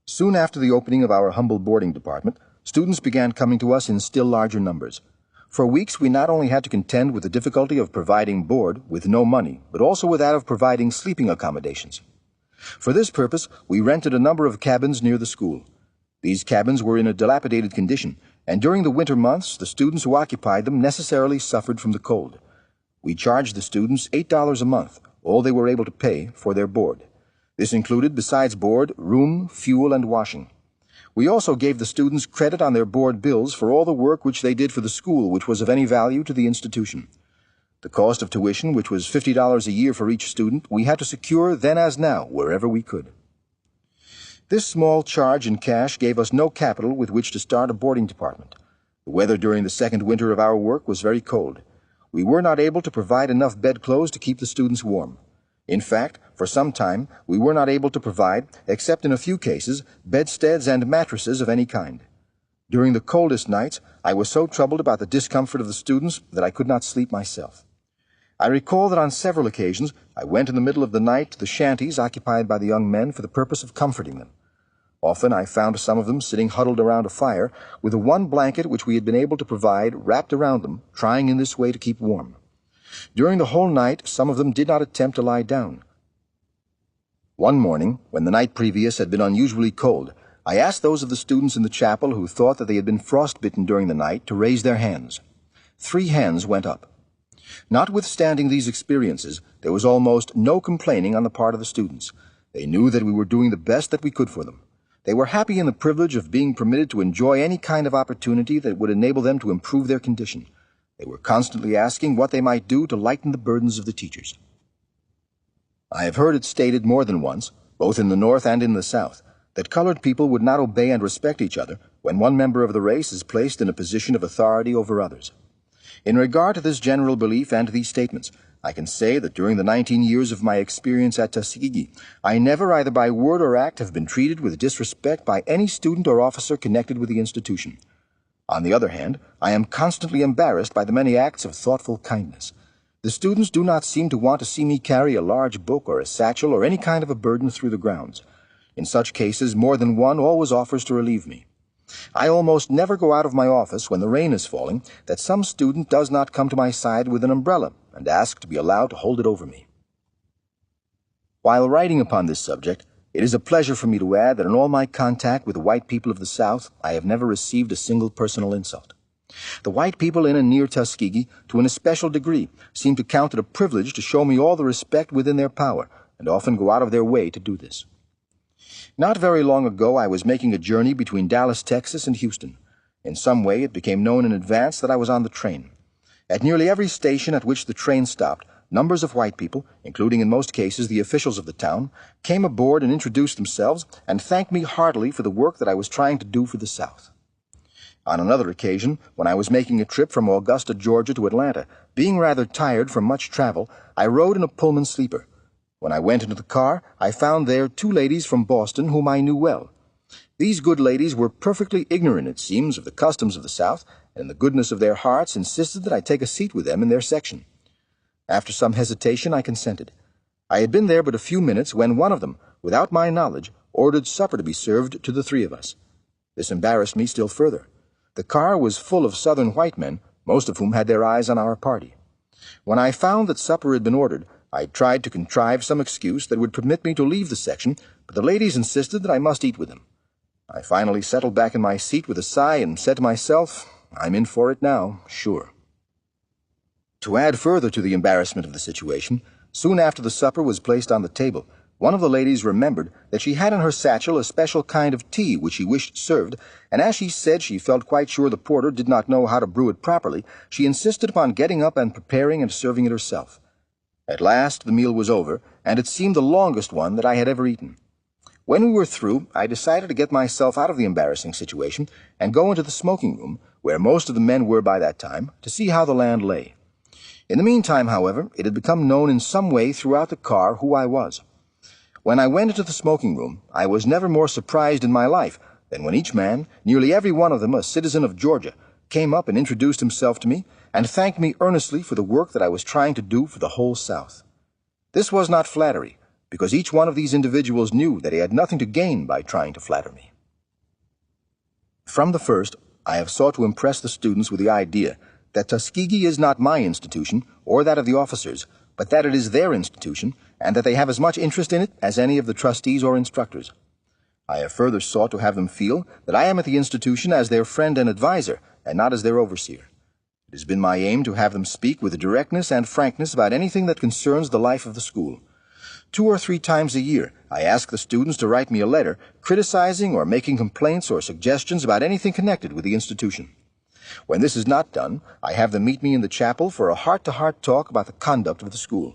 Soon after the opening of our humble boarding department, students began coming to us in still larger numbers. For weeks we not only had to contend with the difficulty of providing board with no money, but also with that of providing sleeping accommodations. For this purpose, we rented a number of cabins near the school. These cabins were in a dilapidated condition, and during the winter months, the students who occupied them necessarily suffered from the cold. We charged the students $8 a month, all they were able to pay, for their board. This included, besides board, room, fuel, and washing. We also gave the students credit on their board bills for all the work which they did for the school which was of any value to the institution. The cost of tuition, which was $50 a year for each student, we had to secure then as now, wherever we could. This small charge in cash gave us no capital with which to start a boarding department. The weather during the second winter of our work was very cold. We were not able to provide enough bedclothes to keep the students warm. In fact, for some time, we were not able to provide, except in a few cases, bedsteads and mattresses of any kind. During the coldest nights, I was so troubled about the discomfort of the students that I could not sleep myself. I recall that on several occasions I went in the middle of the night to the shanties occupied by the young men for the purpose of comforting them. Often I found some of them sitting huddled around a fire with the one blanket which we had been able to provide wrapped around them, trying in this way to keep warm. During the whole night, some of them did not attempt to lie down. One morning, when the night previous had been unusually cold, I asked those of the students in the chapel who thought that they had been frostbitten during the night to raise their hands. 3 hands went up. Notwithstanding these experiences, there was almost no complaining on the part of the students. They knew that we were doing the best that we could for them. They were happy in the privilege of being permitted to enjoy any kind of opportunity that would enable them to improve their condition. They were constantly asking what they might do to lighten the burdens of the teachers. I have heard it stated more than once, both in the North and in the South, that colored people would not obey and respect each other when one member of the race is placed in a position of authority over others. In regard to this general belief and these statements, I can say that during the 19 years of my experience at Tuskegee, I never, either by word or act, have been treated with disrespect by any student or officer connected with the institution. On the other hand, I am constantly embarrassed by the many acts of thoughtful kindness. The students do not seem to want to see me carry a large book or a satchel or any kind of a burden through the grounds. In such cases, more than one always offers to relieve me. I almost never go out of my office when the rain is falling that some student does not come to my side with an umbrella and ask to be allowed to hold it over me. While writing upon this subject, it is a pleasure for me to add that in all my contact with the white people of the South, I have never received a single personal insult. The white people in and near Tuskegee, to an especial degree, seem to count it a privilege to show me all the respect within their power, and often go out of their way to do this. Not very long ago, I was making a journey between Dallas, Texas, and Houston. In some way, it became known in advance that I was on the train. At nearly every station at which the train stopped, numbers of white people, including in most cases the officials of the town, came aboard and introduced themselves and thanked me heartily for the work that I was trying to do for the South. On another occasion, when I was making a trip from Augusta, Georgia to Atlanta, being rather tired from much travel, I rode in a Pullman sleeper. When I went into the car, I found there 2 ladies from Boston whom I knew well. These good ladies were perfectly ignorant, it seems, of the customs of the South, and in the goodness of their hearts insisted that I take a seat with them in their section. After some hesitation, I consented. I had been there but a few minutes when one of them, without my knowledge, ordered supper to be served to the 3 of us. This embarrassed me still further. The car was full of Southern white men, most of whom had their eyes on our party. When I found that supper had been ordered, I tried to contrive some excuse that would permit me to leave the section, but the ladies insisted that I must eat with them. I finally settled back in my seat with a sigh and said to myself, I'm in for it now, sure. To add further to the embarrassment of the situation, soon after the supper was placed on the table, one of the ladies remembered that she had in her satchel a special kind of tea which she wished served, and as she said she felt quite sure the porter did not know how to brew it properly, she insisted upon getting up and preparing and serving it herself. At last the meal was over, and it seemed the longest one that I had ever eaten. When we were through, I decided to get myself out of the embarrassing situation and go into the smoking room, where most of the men were by that time, to see how the land lay. In the meantime, however, it had become known in some way throughout the car who I was. When I went into the smoking room, I was never more surprised in my life than when each man, nearly every one of them a citizen of Georgia, came up and introduced himself to me and thanked me earnestly for the work that I was trying to do for the whole South. This was not flattery, because each one of these individuals knew that he had nothing to gain by trying to flatter me. From the first, I have sought to impress the students with the idea that Tuskegee is not my institution or that of the officers, but that it is their institution, and that they have as much interest in it as any of the trustees or instructors. I have further sought to have them feel that I am at the institution as their friend and adviser, and not as their overseer. It has been my aim to have them speak with directness and frankness about anything that concerns the life of the school. 2 or 3 times a year, I ask the students to write me a letter criticizing or making complaints or suggestions about anything connected with the institution. When this is not done, I have them meet me in the chapel for a heart-to-heart talk about the conduct of the school.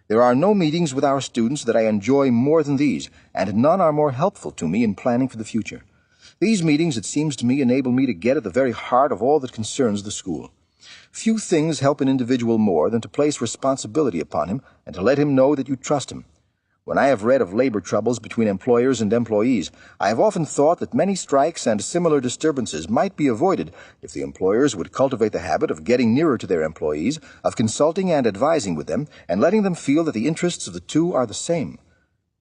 There are no meetings with our students that I enjoy more than these, and none are more helpful to me in planning for the future. These meetings, it seems to me, enable me to get at the very heart of all that concerns the school. Few things help an individual more than to place responsibility upon him and to let him know that you trust him. When I have read of labor troubles between employers and employees, I have often thought that many strikes and similar disturbances might be avoided if the employers would cultivate the habit of getting nearer to their employees, of consulting and advising with them, and letting them feel that the interests of the two are the same.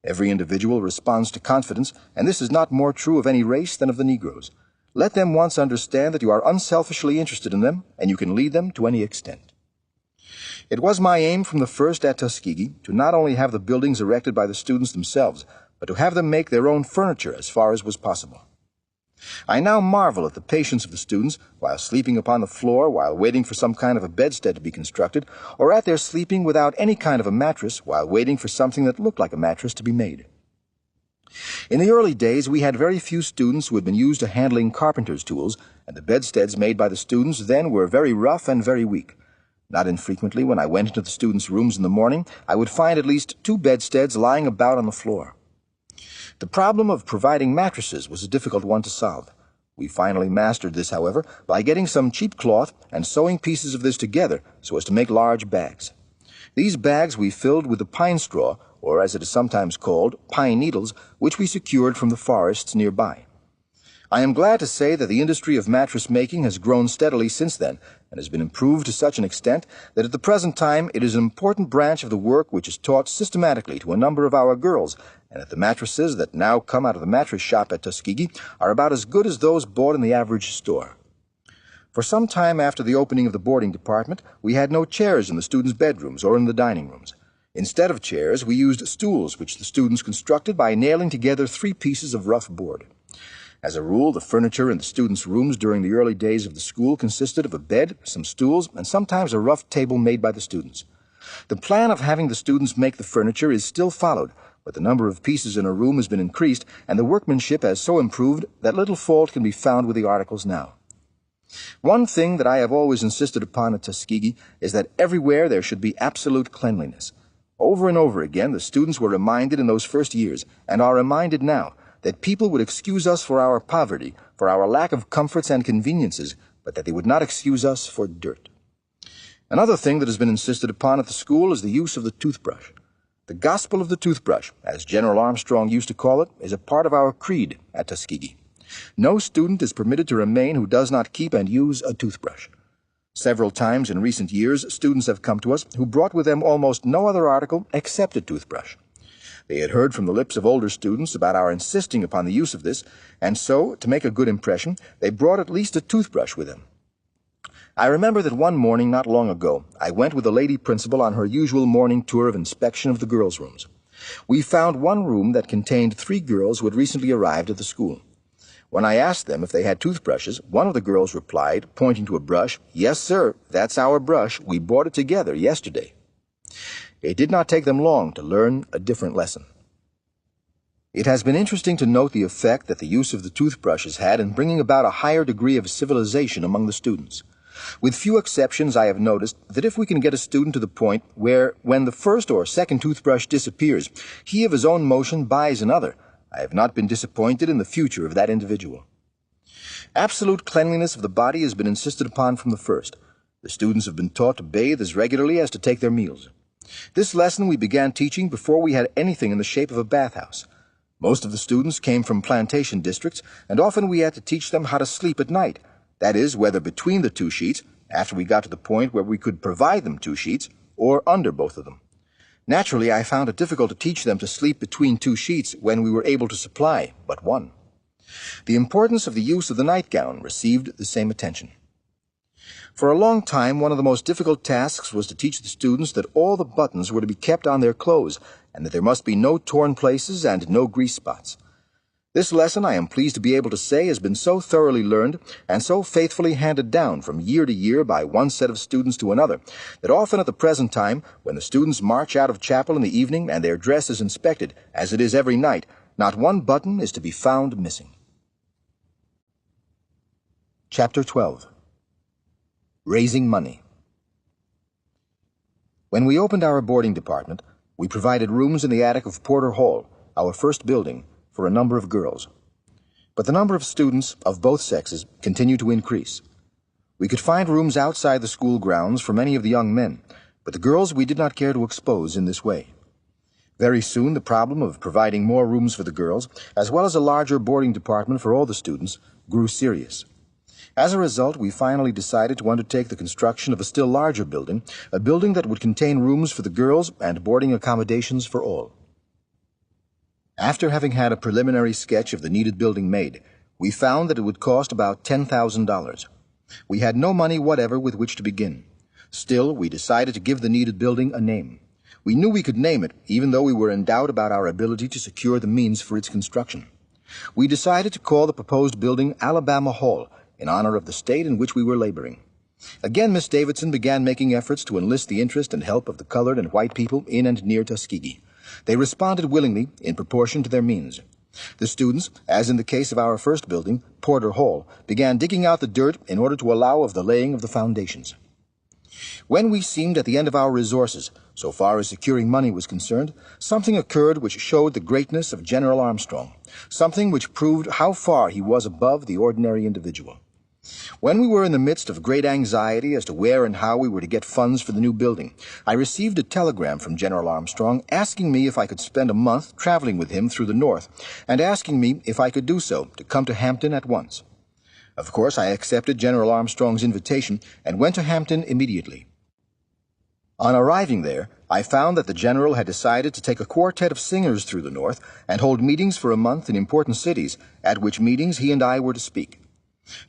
Every individual responds to confidence, and this is not more true of any race than of the Negroes. Let them once understand that you are unselfishly interested in them, and you can lead them to any extent. It was my aim from the first at Tuskegee to not only have the buildings erected by the students themselves, but to have them make their own furniture as far as was possible. I now marvel at the patience of the students while sleeping upon the floor while waiting for some kind of a bedstead to be constructed, or at their sleeping without any kind of a mattress while waiting for something that looked like a mattress to be made. In the early days, we had very few students who had been used to handling carpenter's tools, and the bedsteads made by the students then were very rough and very weak. Not infrequently, when I went into the students' rooms in the morning, I would find at least 2 bedsteads lying about on the floor. The problem of providing mattresses was a difficult one to solve. We finally mastered this, however, by getting some cheap cloth and sewing pieces of this together so as to make large bags. These bags we filled with the pine straw, or as it is sometimes called, pine needles, which we secured from the forests nearby. I am glad to say that the industry of mattress making has grown steadily since then, and has been improved to such an extent that at the present time it is an important branch of the work which is taught systematically to a number of our girls, and that the mattresses that now come out of the mattress shop at Tuskegee are about as good as those bought in the average store. For some time after the opening of the boarding department, we had no chairs in the students' bedrooms or in the dining rooms. Instead of chairs, we used stools which the students constructed by nailing together 3 pieces of rough board. As a rule, the furniture in the students' rooms during the early days of the school consisted of a bed, some stools, and sometimes a rough table made by the students. The plan of having the students make the furniture is still followed, but the number of pieces in a room has been increased, and the workmanship has so improved that little fault can be found with the articles now. One thing that I have always insisted upon at Tuskegee is that everywhere there should be absolute cleanliness. Over and over again, the students were reminded in those first years, and are reminded now, that people would excuse us for our poverty, for our lack of comforts and conveniences, but that they would not excuse us for dirt. Another thing that has been insisted upon at the school is the use of the toothbrush. The gospel of the toothbrush, as General Armstrong used to call it, is a part of our creed at Tuskegee. No student is permitted to remain who does not keep and use a toothbrush. Several times in recent years, students have come to us who brought with them almost no other article except a toothbrush. They had heard from the lips of older students about our insisting upon the use of this, and so, to make a good impression, they brought at least a toothbrush with them. I remember that one morning not long ago, I went with the lady principal on her usual morning tour of inspection of the girls' rooms. We found one room that contained 3 girls who had recently arrived at the school. When I asked them if they had toothbrushes, one of the girls replied, pointing to a brush, "Yes, sir, that's our brush. We bought it together yesterday." It did not take them long to learn a different lesson. It has been interesting to note the effect that the use of the toothbrush has had in bringing about a higher degree of civilization among the students. With few exceptions, I have noticed that if we can get a student to the point where, when the first or second toothbrush disappears, he of his own motion buys another, I have not been disappointed in the future of that individual. Absolute cleanliness of the body has been insisted upon from the first. The students have been taught to bathe as regularly as to take their meals. This lesson we began teaching before we had anything in the shape of a bathhouse. Most of the students came from plantation districts, and often we had to teach them how to sleep at night, that is, whether between the 2 sheets, after we got to the point where we could provide them 2 sheets, or under both of them. Naturally, I found it difficult to teach them to sleep between 2 sheets when we were able to supply but one. The importance of the use of the nightgown received the same attention. For a long time, one of the most difficult tasks was to teach the students that all the buttons were to be kept on their clothes, and that there must be no torn places and no grease spots. This lesson, I am pleased to be able to say, has been so thoroughly learned and so faithfully handed down from year to year by one set of students to another, that often at the present time, when the students march out of chapel in the evening and their dress is inspected, as it is every night, not one button is to be found missing. Chapter 12. Raising Money. When we opened our boarding department, we provided rooms in the attic of Porter Hall, our first building, for a number of girls. But the number of students of both sexes continued to increase. We could find rooms outside the school grounds for many of the young men, but the girls we did not care to expose in this way. Very soon the problem of providing more rooms for the girls, as well as a larger boarding department for all the students, grew serious. As a result, we finally decided to undertake the construction of a still larger building, a building that would contain rooms for the girls and boarding accommodations for all. After having had a preliminary sketch of the needed building made, we found that it would cost about $10,000. We had no money whatever with which to begin. Still, we decided to give the needed building a name. We knew we could name it, even though we were in doubt about our ability to secure the means for its construction. We decided to call the proposed building Alabama Hall, in honor of the state in which we were laboring. Again, Miss Davidson began making efforts to enlist the interest and help of the colored and white people in and near Tuskegee. They responded willingly in proportion to their means. The students, as in the case of our first building, Porter Hall, began digging out the dirt in order to allow of the laying of the foundations. When we seemed at the end of our resources, so far as securing money was concerned, something occurred which showed the greatness of General Armstrong, something which proved how far he was above the ordinary individual. When we were in the midst of great anxiety as to where and how we were to get funds for the new building, I received a telegram from General Armstrong asking me if I could spend a month traveling with him through the North, and asking me if I could do so to come to Hampton at once. Of course, I accepted General Armstrong's invitation and went to Hampton immediately. On arriving there, I found that the General had decided to take a quartet of singers through the North and hold meetings for a month in important cities, at which meetings he and I were to speak.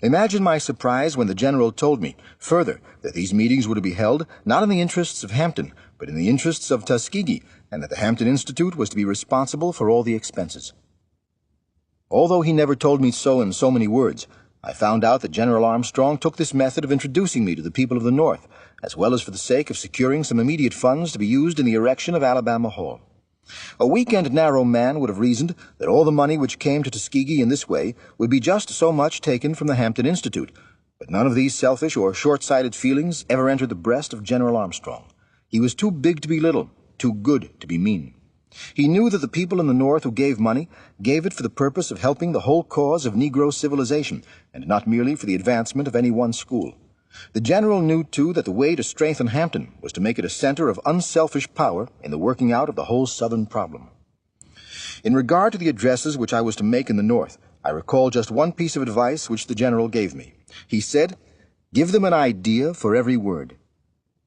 Imagine my surprise when the General told me, further, that these meetings were to be held not in the interests of Hampton, but in the interests of Tuskegee, and that the Hampton Institute was to be responsible for all the expenses. Although he never told me so in so many words, I found out that General Armstrong took this method of introducing me to the people of the North, as well as for the sake of securing some immediate funds to be used in the erection of Alabama Hall. A weak and narrow man would have reasoned that all the money which came to Tuskegee in this way would be just so much taken from the Hampton Institute, but none of these selfish or short-sighted feelings ever entered the breast of General Armstrong. He was too big to be little, too good to be mean. He knew that the people in the North who gave money gave it for the purpose of helping the whole cause of Negro civilization, and not merely for the advancement of any one school. The General knew, too, that the way to strengthen Hampton was to make it a center of unselfish power in the working out of the whole Southern problem. In regard to the addresses which I was to make in the North, I recall just one piece of advice which the General gave me. He said, "Give them an idea for every word."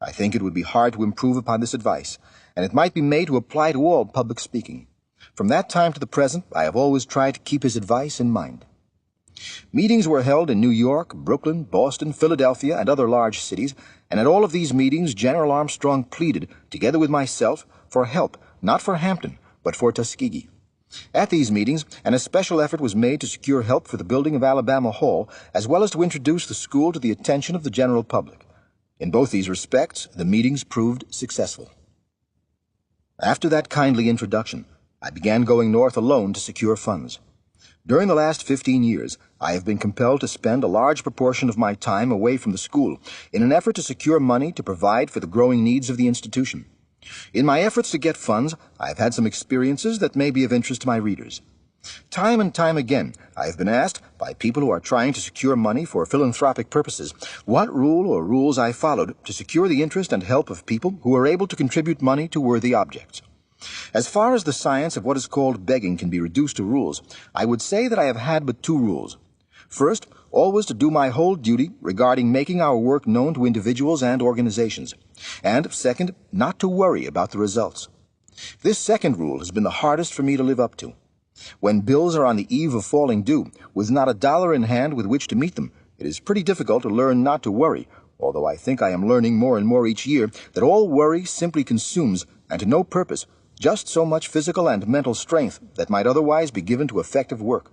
I think it would be hard to improve upon this advice, and it might be made to apply to all public speaking. From that time to the present, I have always tried to keep his advice in mind. Meetings were held in New York, Brooklyn, Boston, Philadelphia, and other large cities, and at all of these meetings General Armstrong pleaded, together with myself, for help, not for Hampton, but for Tuskegee. At these meetings, an especial effort was made to secure help for the building of Alabama Hall, as well as to introduce the school to the attention of the general public. In both these respects, the meetings proved successful. After that kindly introduction, I began going north alone to secure funds. During the last 15 years, I have been compelled to spend a large proportion of my time away from the school in an effort to secure money to provide for the growing needs of the institution. In my efforts to get funds, I have had some experiences that may be of interest to my readers. Time and time again, I have been asked by people who are trying to secure money for philanthropic purposes what rule or rules I followed to secure the interest and help of people who are able to contribute money to worthy objects. As far as the science of what is called begging can be reduced to rules, I would say that I have had but two rules. First, always to do my whole duty regarding making our work known to individuals and organizations. And second, not to worry about the results. This second rule has been the hardest for me to live up to. When bills are on the eve of falling due, with not a dollar in hand with which to meet them, it is pretty difficult to learn not to worry, although I think I am learning more and more each year that all worry simply consumes, and to no purpose, just so much physical and mental strength that might otherwise be given to effective work.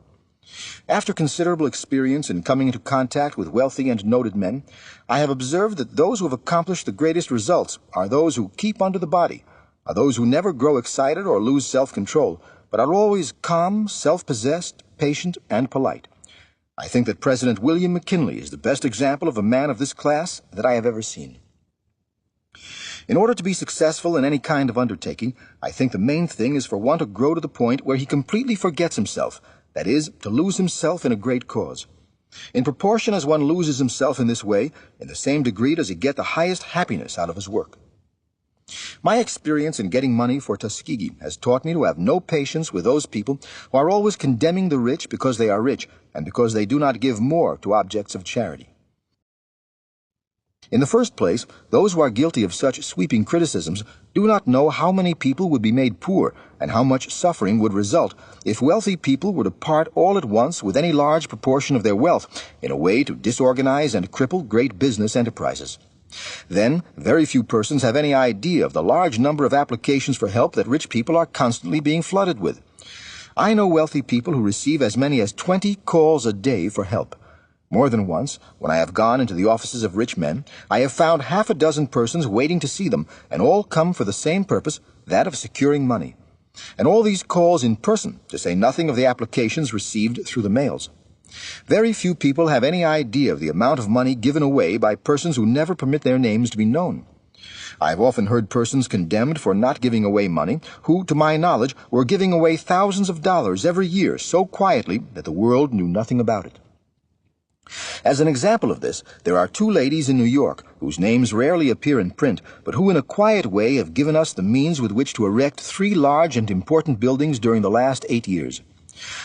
After considerable experience in coming into contact with wealthy and noted men, I have observed that those who have accomplished the greatest results are those who keep under the body, are those who never grow excited or lose self-control, but are always calm, self-possessed, patient, and polite. I think that President William McKinley is the best example of a man of this class that I have ever seen. In order to be successful in any kind of undertaking, I think the main thing is for one to grow to the point where he completely forgets himself, that is, to lose himself in a great cause. In proportion as one loses himself in this way, in the same degree does he get the highest happiness out of his work. My experience in getting money for Tuskegee has taught me to have no patience with those people who are always condemning the rich because they are rich and because they do not give more to objects of charity. In the first place, those who are guilty of such sweeping criticisms do not know how many people would be made poor and how much suffering would result if wealthy people were to part all at once with any large proportion of their wealth in a way to disorganize and cripple great business enterprises. Then, very few persons have any idea of the large number of applications for help that rich people are constantly being flooded with. I know wealthy people who receive as many as 20 calls a day for help. More than once, when I have gone into the offices of rich men, I have found half a dozen persons waiting to see them, and all come for the same purpose, that of securing money. And all these calls in person, to say nothing of the applications received through the mails. Very few people have any idea of the amount of money given away by persons who never permit their names to be known. I have often heard persons condemned for not giving away money who, to my knowledge, were giving away thousands of dollars every year so quietly that the world knew nothing about it. As an example of this, there are two ladies in New York whose names rarely appear in print, but who in a quiet way have given us the means with which to erect 3 large and important buildings during the last 8 years.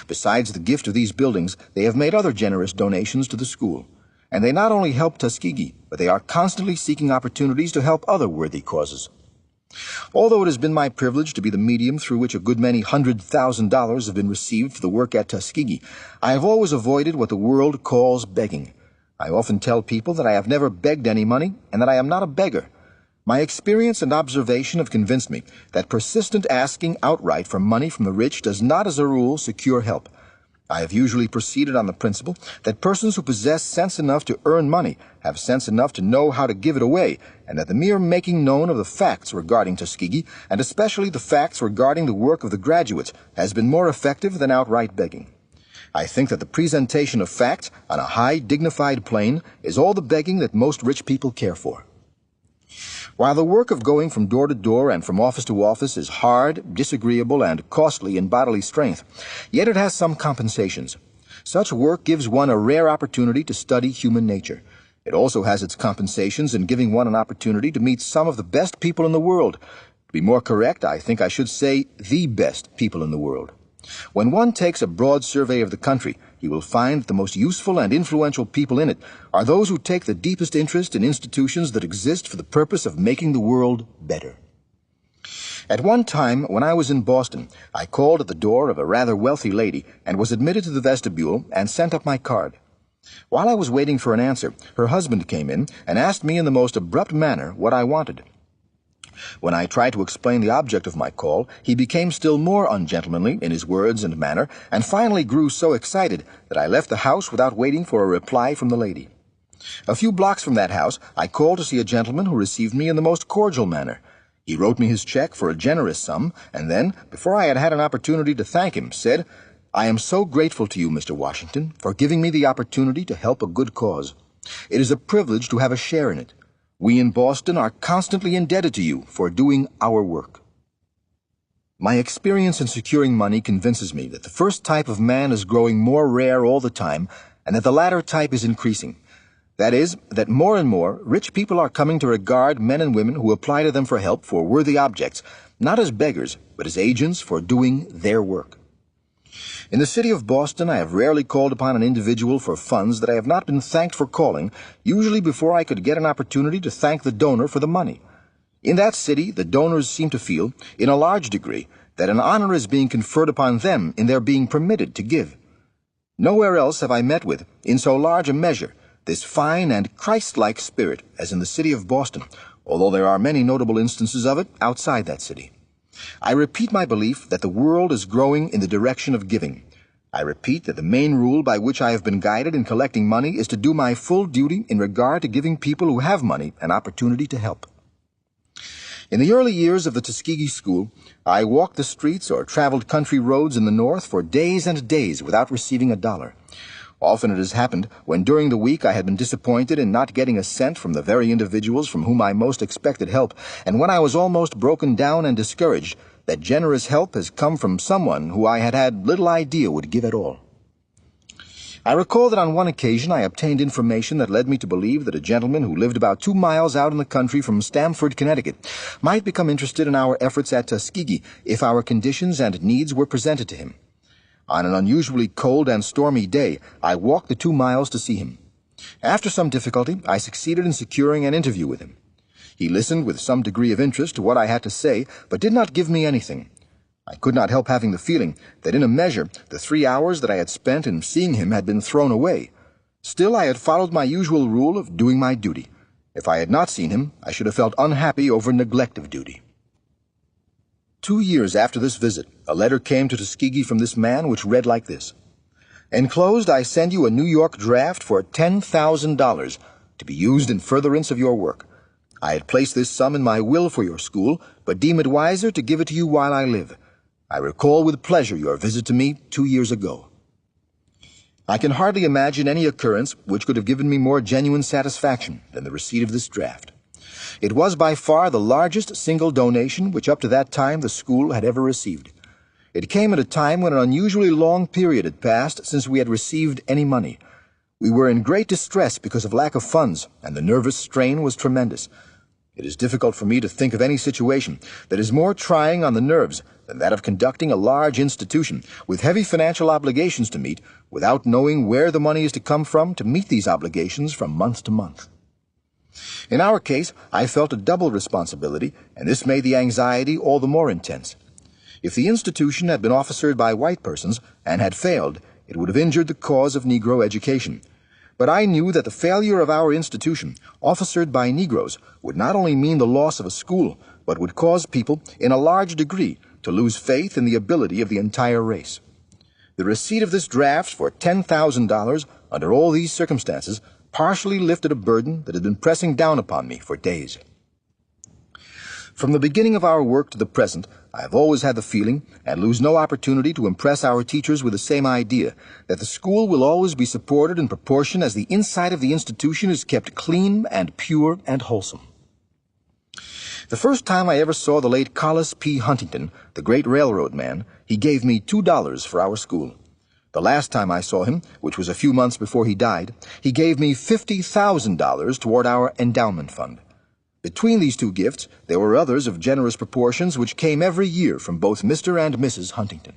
Besides the gift of these buildings, they have made other generous donations to the school. And they not only help Tuskegee, but they are constantly seeking opportunities to help other worthy causes. Although it has been my privilege to be the medium through which a good many $100,000 have been received for the work at Tuskegee, I have always avoided what the world calls begging. I often tell people that I have never begged any money and that I am not a beggar. My experience and observation have convinced me that persistent asking outright for money from the rich does not as a rule secure help. I have usually proceeded on the principle that persons who possess sense enough to earn money have sense enough to know how to give it away, and that the mere making known of the facts regarding Tuskegee, and especially the facts regarding the work of the graduates, has been more effective than outright begging. I think that the presentation of facts on a high, dignified plane is all the begging that most rich people care for. While the work of going from door to door and from office to office is hard, disagreeable, and costly in bodily strength, yet it has some compensations. Such work gives one a rare opportunity to study human nature. It also has its compensations in giving one an opportunity to meet some of the best people in the world. To be more correct, I think I should say the best people in the world. When one takes a broad survey of the country, he will find that the most useful and influential people in it are those who take the deepest interest in institutions that exist for the purpose of making the world better. At one time, when I was in Boston, I called at the door of a rather wealthy lady and was admitted to the vestibule and sent up my card. While I was waiting for an answer, her husband came in and asked me in the most abrupt manner what I wanted. When I tried to explain the object of my call, he became still more ungentlemanly in his words and manner, and finally grew so excited that I left the house without waiting for a reply from the lady. A few blocks from that house, I called to see a gentleman who received me in the most cordial manner. He wrote me his check for a generous sum, and then, before I had had an opportunity to thank him, said, "I am so grateful to you, Mr. Washington, for giving me the opportunity to help a good cause. It is a privilege to have a share in it. We in Boston are constantly indebted to you for doing our work." My experience in securing money convinces me that the first type of man is growing more rare all the time, and that the latter type is increasing. That is, that more and more rich people are coming to regard men and women who apply to them for help for worthy objects, not as beggars, but as agents for doing their work. In the city of Boston, I have rarely called upon an individual for funds that I have not been thanked for calling, usually before I could get an opportunity to thank the donor for the money. In that city, the donors seem to feel, in a large degree, that an honor is being conferred upon them in their being permitted to give. Nowhere else have I met with, in so large a measure, this fine and Christ-like spirit as in the city of Boston, although there are many notable instances of it outside that city. I repeat my belief that the world is growing in the direction of giving. I repeat that the main rule by which I have been guided in collecting money is to do my full duty in regard to giving people who have money an opportunity to help. In the early years of the Tuskegee School, I walked the streets or traveled country roads in the North for days and days without receiving a dollar. Often it has happened when during the week I had been disappointed in not getting a cent from the very individuals from whom I most expected help, and when I was almost broken down and discouraged, that generous help has come from someone who I had had little idea would give at all. I recall that on one occasion I obtained information that led me to believe that a gentleman who lived about 2 miles out in the country from Stamford, Connecticut, might become interested in our efforts at Tuskegee if our conditions and needs were presented to him. On an unusually cold and stormy day, I walked the 2 miles to see him. After some difficulty, I succeeded in securing an interview with him. He listened with some degree of interest to what I had to say, but did not give me anything. I could not help having the feeling that in a measure the 3 hours that I had spent in seeing him had been thrown away. Still, I had followed my usual rule of doing my duty. If I had not seen him, I should have felt unhappy over neglect of duty. 2 years after this visit, a letter came to Tuskegee from this man which read like this: "Enclosed, I send you a New York draft for $10,000 to be used in furtherance of your work. I had placed this sum in my will for your school, but deem it wiser to give it to you while I live. I recall with pleasure your visit to me 2 years ago. I can hardly imagine any occurrence which could have given me more genuine satisfaction than the receipt of this draft. It was by far the largest single donation which up to that time the school had ever received. It came at a time when an unusually long period had passed since we had received any money. We were in great distress because of lack of funds, and the nervous strain was tremendous. It is difficult for me to think of any situation that is more trying on the nerves than that of conducting a large institution with heavy financial obligations to meet without knowing where the money is to come from to meet these obligations from month to month. In our case, I felt a double responsibility, and this made the anxiety all the more intense. If the institution had been officered by white persons and had failed, it would have injured the cause of Negro education. But I knew that the failure of our institution, officered by Negroes, would not only mean the loss of a school, but would cause people, in a large degree, to lose faith in the ability of the entire race. The receipt of this draft for $10,000, under all these circumstances, partially lifted a burden that had been pressing down upon me for days. From the beginning of our work to the present, I have always had the feeling, and lose no opportunity to impress our teachers with the same idea, that the school will always be supported in proportion as the inside of the institution is kept clean and pure and wholesome. The first time I ever saw the late Collis P. Huntington, the great railroad man, he gave me $2 for our school. The last time I saw him, which was a few months before he died, he gave me $50,000 toward our endowment fund. Between these two gifts, there were others of generous proportions which came every year from both Mr. and Mrs. Huntington.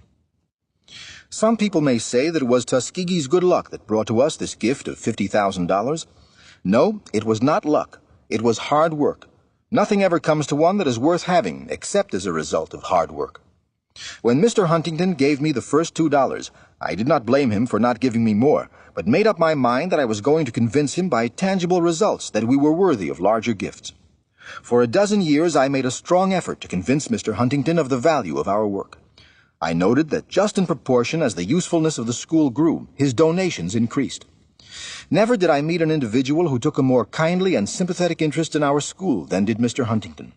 Some people may say that it was Tuskegee's good luck that brought to us this gift of $50,000. No, it was not luck. It was hard work. Nothing ever comes to one that is worth having except as a result of hard work. When Mr. Huntington gave me the first $2, I did not blame him for not giving me more, but made up my mind that I was going to convince him by tangible results that we were worthy of larger gifts. For a dozen years I made a strong effort to convince Mr. Huntington of the value of our work. I noted that just in proportion as the usefulness of the school grew, his donations increased. Never did I meet an individual who took a more kindly and sympathetic interest in our school than did Mr. Huntington.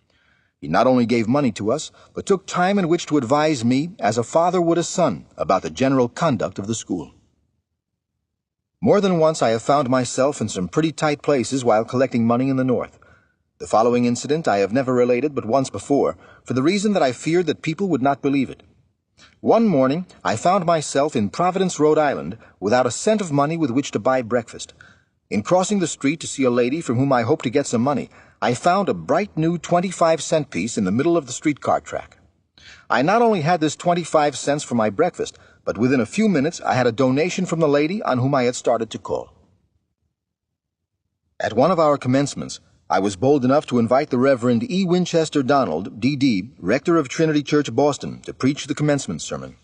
He not only gave money to us, but took time in which to advise me, as a father would a son, about the general conduct of the school. More than once I have found myself in some pretty tight places while collecting money in the North. The following incident I have never related but once before, for the reason that I feared that people would not believe it. One morning I found myself in Providence, Rhode Island, without a cent of money with which to buy breakfast. In crossing the street to see a lady from whom I hoped to get some money, I found a bright new 25-cent piece in the middle of the streetcar track. I not only had this 25 cents for my breakfast, but within a few minutes I had a donation from the lady on whom I had started to call. At one of our commencements, I was bold enough to invite the Reverend E. Winchester Donald, D.D., rector of Trinity Church, Boston, to preach the commencement sermon.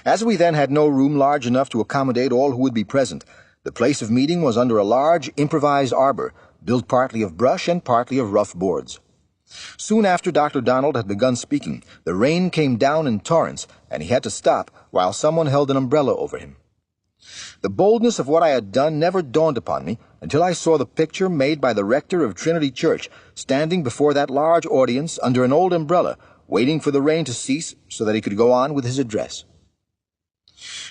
As we then had no room large enough to accommodate all who would be present, the place of meeting was under a large improvised arbor, built partly of brush and partly of rough boards. Soon after Dr. Donald had begun speaking, the rain came down in torrents, and he had to stop while someone held an umbrella over him. The boldness of what I had done never dawned upon me until I saw the picture made by the rector of Trinity Church standing before that large audience under an old umbrella, waiting for the rain to cease so that he could go on with his address.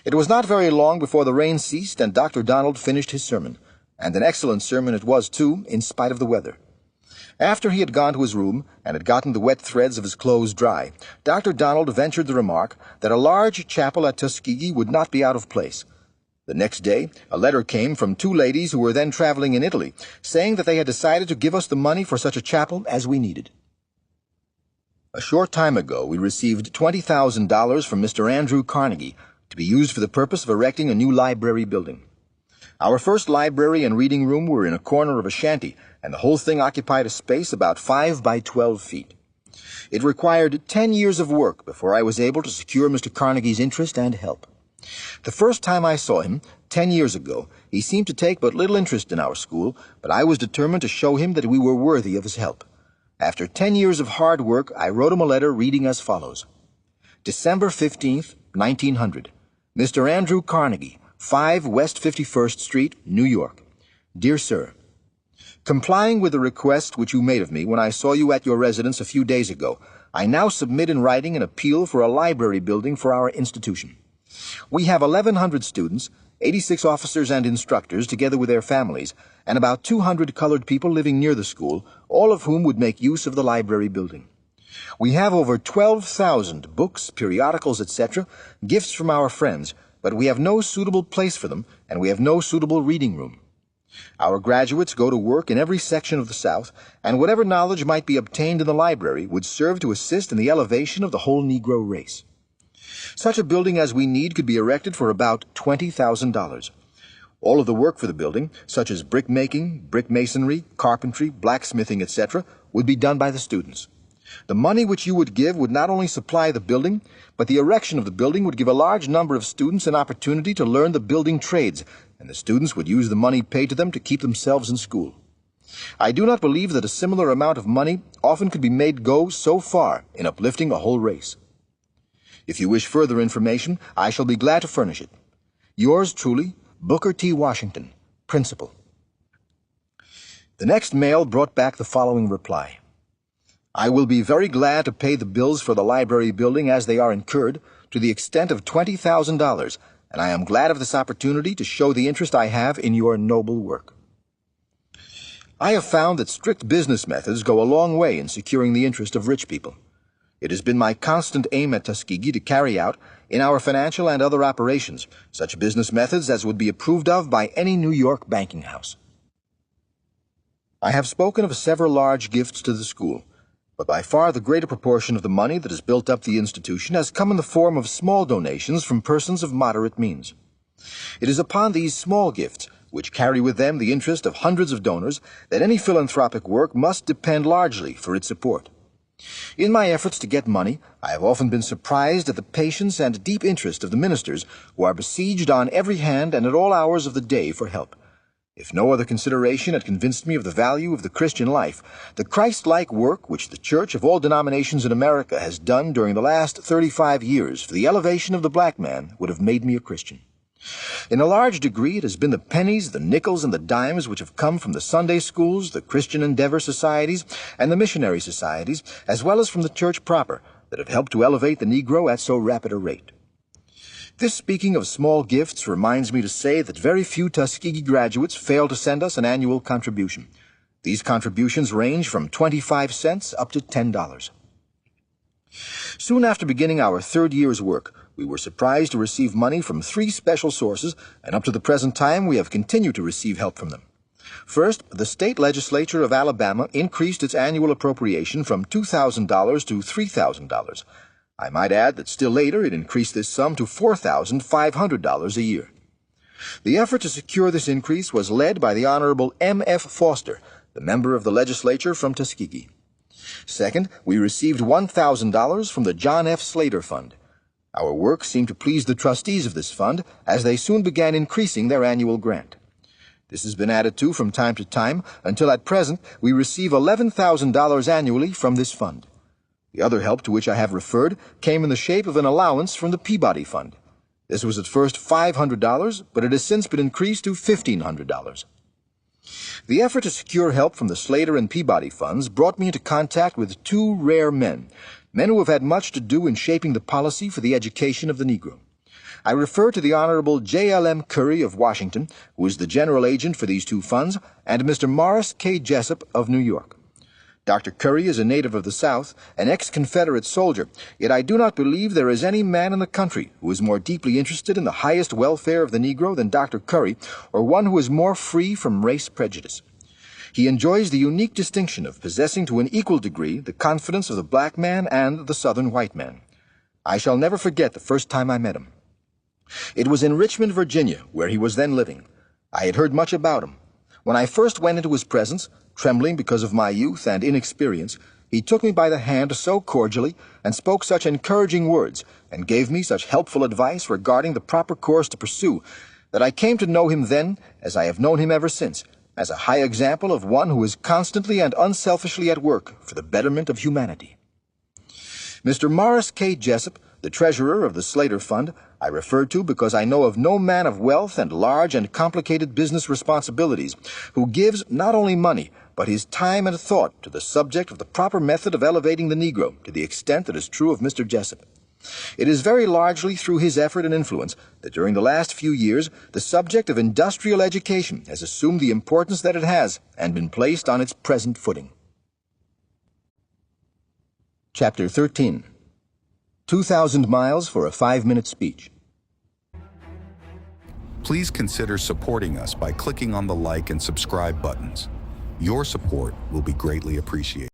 It was not very long before the rain ceased and Dr. Donald finished his sermon, and an excellent sermon it was, too, in spite of the weather. After he had gone to his room and had gotten the wet threads of his clothes dry, Dr. Donald ventured the remark that a large chapel at Tuskegee would not be out of place. The next day, a letter came from two ladies who were then traveling in Italy, saying that they had decided to give us the money for such a chapel as we needed. A short time ago, we received $20,000 from Mr. Andrew Carnegie to be used for the purpose of erecting a new library building. Our first library and reading room were in a corner of a shanty, and the whole thing occupied a space about 5 by 12 feet. It required 10 years of work before I was able to secure Mr. Carnegie's interest and help. The first time I saw him, 10 years ago, he seemed to take but little interest in our school, but I was determined to show him that we were worthy of his help. After 10 years of hard work, I wrote him a letter reading as follows. December 15th, 1900. Mr. Andrew Carnegie, 5 West 51st Street, New York. Dear Sir, complying with the request which you made of me when I saw you at your residence a few days ago, I now submit in writing an appeal for a library building for our institution. We have 1,100 students, 86 officers and instructors together with their families, and about 200 colored people living near the school, all of whom would make use of the library building. We have over 12,000 books, periodicals, etc., gifts from our friends, but we have no suitable place for them, and we have no suitable reading room. Our graduates go to work in every section of the South, and whatever knowledge might be obtained in the library would serve to assist in the elevation of the whole Negro race. Such a building as we need could be erected for about $20,000. All of the work for the building, such as brick making, brick masonry, carpentry, blacksmithing, etc., would be done by the students. The money which you would give would not only supply the building, but the erection of the building would give a large number of students an opportunity to learn the building trades, and the students would use the money paid to them to keep themselves in school. I do not believe that a similar amount of money often could be made go so far in uplifting a whole race. If you wish further information, I shall be glad to furnish it. Yours truly, Booker T. Washington, Principal. The next mail brought back the following reply. I will be very glad to pay the bills for the library building as they are incurred, to the extent of $20,000, and I am glad of this opportunity to show the interest I have in your noble work. I have found that strict business methods go a long way in securing the interest of rich people. It has been my constant aim at Tuskegee to carry out, in our financial and other operations, such business methods as would be approved of by any New York banking house. I have spoken of several large gifts to the school, but by far the greater proportion of the money that has built up the institution has come in the form of small donations from persons of moderate means. It is upon these small gifts, which carry with them the interest of hundreds of donors, that any philanthropic work must depend largely for its support. In my efforts to get money, I have often been surprised at the patience and deep interest of the ministers, who are besieged on every hand and at all hours of the day for help. If no other consideration had convinced me of the value of the Christian life, the Christ-like work which the Church of all denominations in America has done during the last 35 years for the elevation of the black man would have made me a Christian. In a large degree, it has been the pennies, the nickels, and the dimes which have come from the Sunday schools, the Christian Endeavor societies, and the missionary societies, as well as from the church proper, that have helped to elevate the Negro at so rapid a rate. This speaking of small gifts reminds me to say that very few Tuskegee graduates fail to send us an annual contribution. These contributions range from 25 cents up to $10. Soon after beginning our third year's work, we were surprised to receive money from 3 special sources, and up to the present time we have continued to receive help from them. First, the state legislature of Alabama increased its annual appropriation from $2,000 to $3,000. I might add that still later it increased this sum to $4,500 a year. The effort to secure this increase was led by the Honorable M.F. Foster, the member of the legislature from Tuskegee. Second, we received $1,000 from the John F. Slater Fund. Our work seemed to please the trustees of this fund, as they soon began increasing their annual grant. This has been added to from time to time, until at present we receive $11,000 annually from this fund. The other help to which I have referred came in the shape of an allowance from the Peabody Fund. This was at first $500, but it has since been increased to $1,500. The effort to secure help from the Slater and Peabody funds brought me into contact with 2 rare men who have had much to do in shaping the policy for the education of the Negro. I refer to the Honorable J.L.M. Curry of Washington, who is the general agent for these 2 funds, and Mr. Morris K. Jessup of New York. Dr. Curry is a native of the South, an ex-Confederate soldier, yet I do not believe there is any man in the country who is more deeply interested in the highest welfare of the Negro than Dr. Curry, or one who is more free from race prejudice. He enjoys the unique distinction of possessing to an equal degree the confidence of the black man and the Southern white man. I shall never forget the first time I met him. It was in Richmond, Virginia, where he was then living. I had heard much about him. When I first went into his presence, trembling because of my youth and inexperience, he took me by the hand so cordially and spoke such encouraging words and gave me such helpful advice regarding the proper course to pursue that I came to know him then, as I have known him ever since, as a high example of one who is constantly and unselfishly at work for the betterment of humanity. Mr. Morris K. Jessup, the treasurer of the Slater Fund, I refer to because I know of no man of wealth and large and complicated business responsibilities who gives not only money, but his time and thought to the subject of the proper method of elevating the Negro to the extent that is true of Mr. Jessup. It is very largely through his effort and influence that during the last few years the subject of industrial education has assumed the importance that it has and been placed on its present footing. Chapter 13. 2,000 miles for a 5-minute speech. Please consider supporting us by clicking on the like and subscribe buttons. Your support will be greatly appreciated.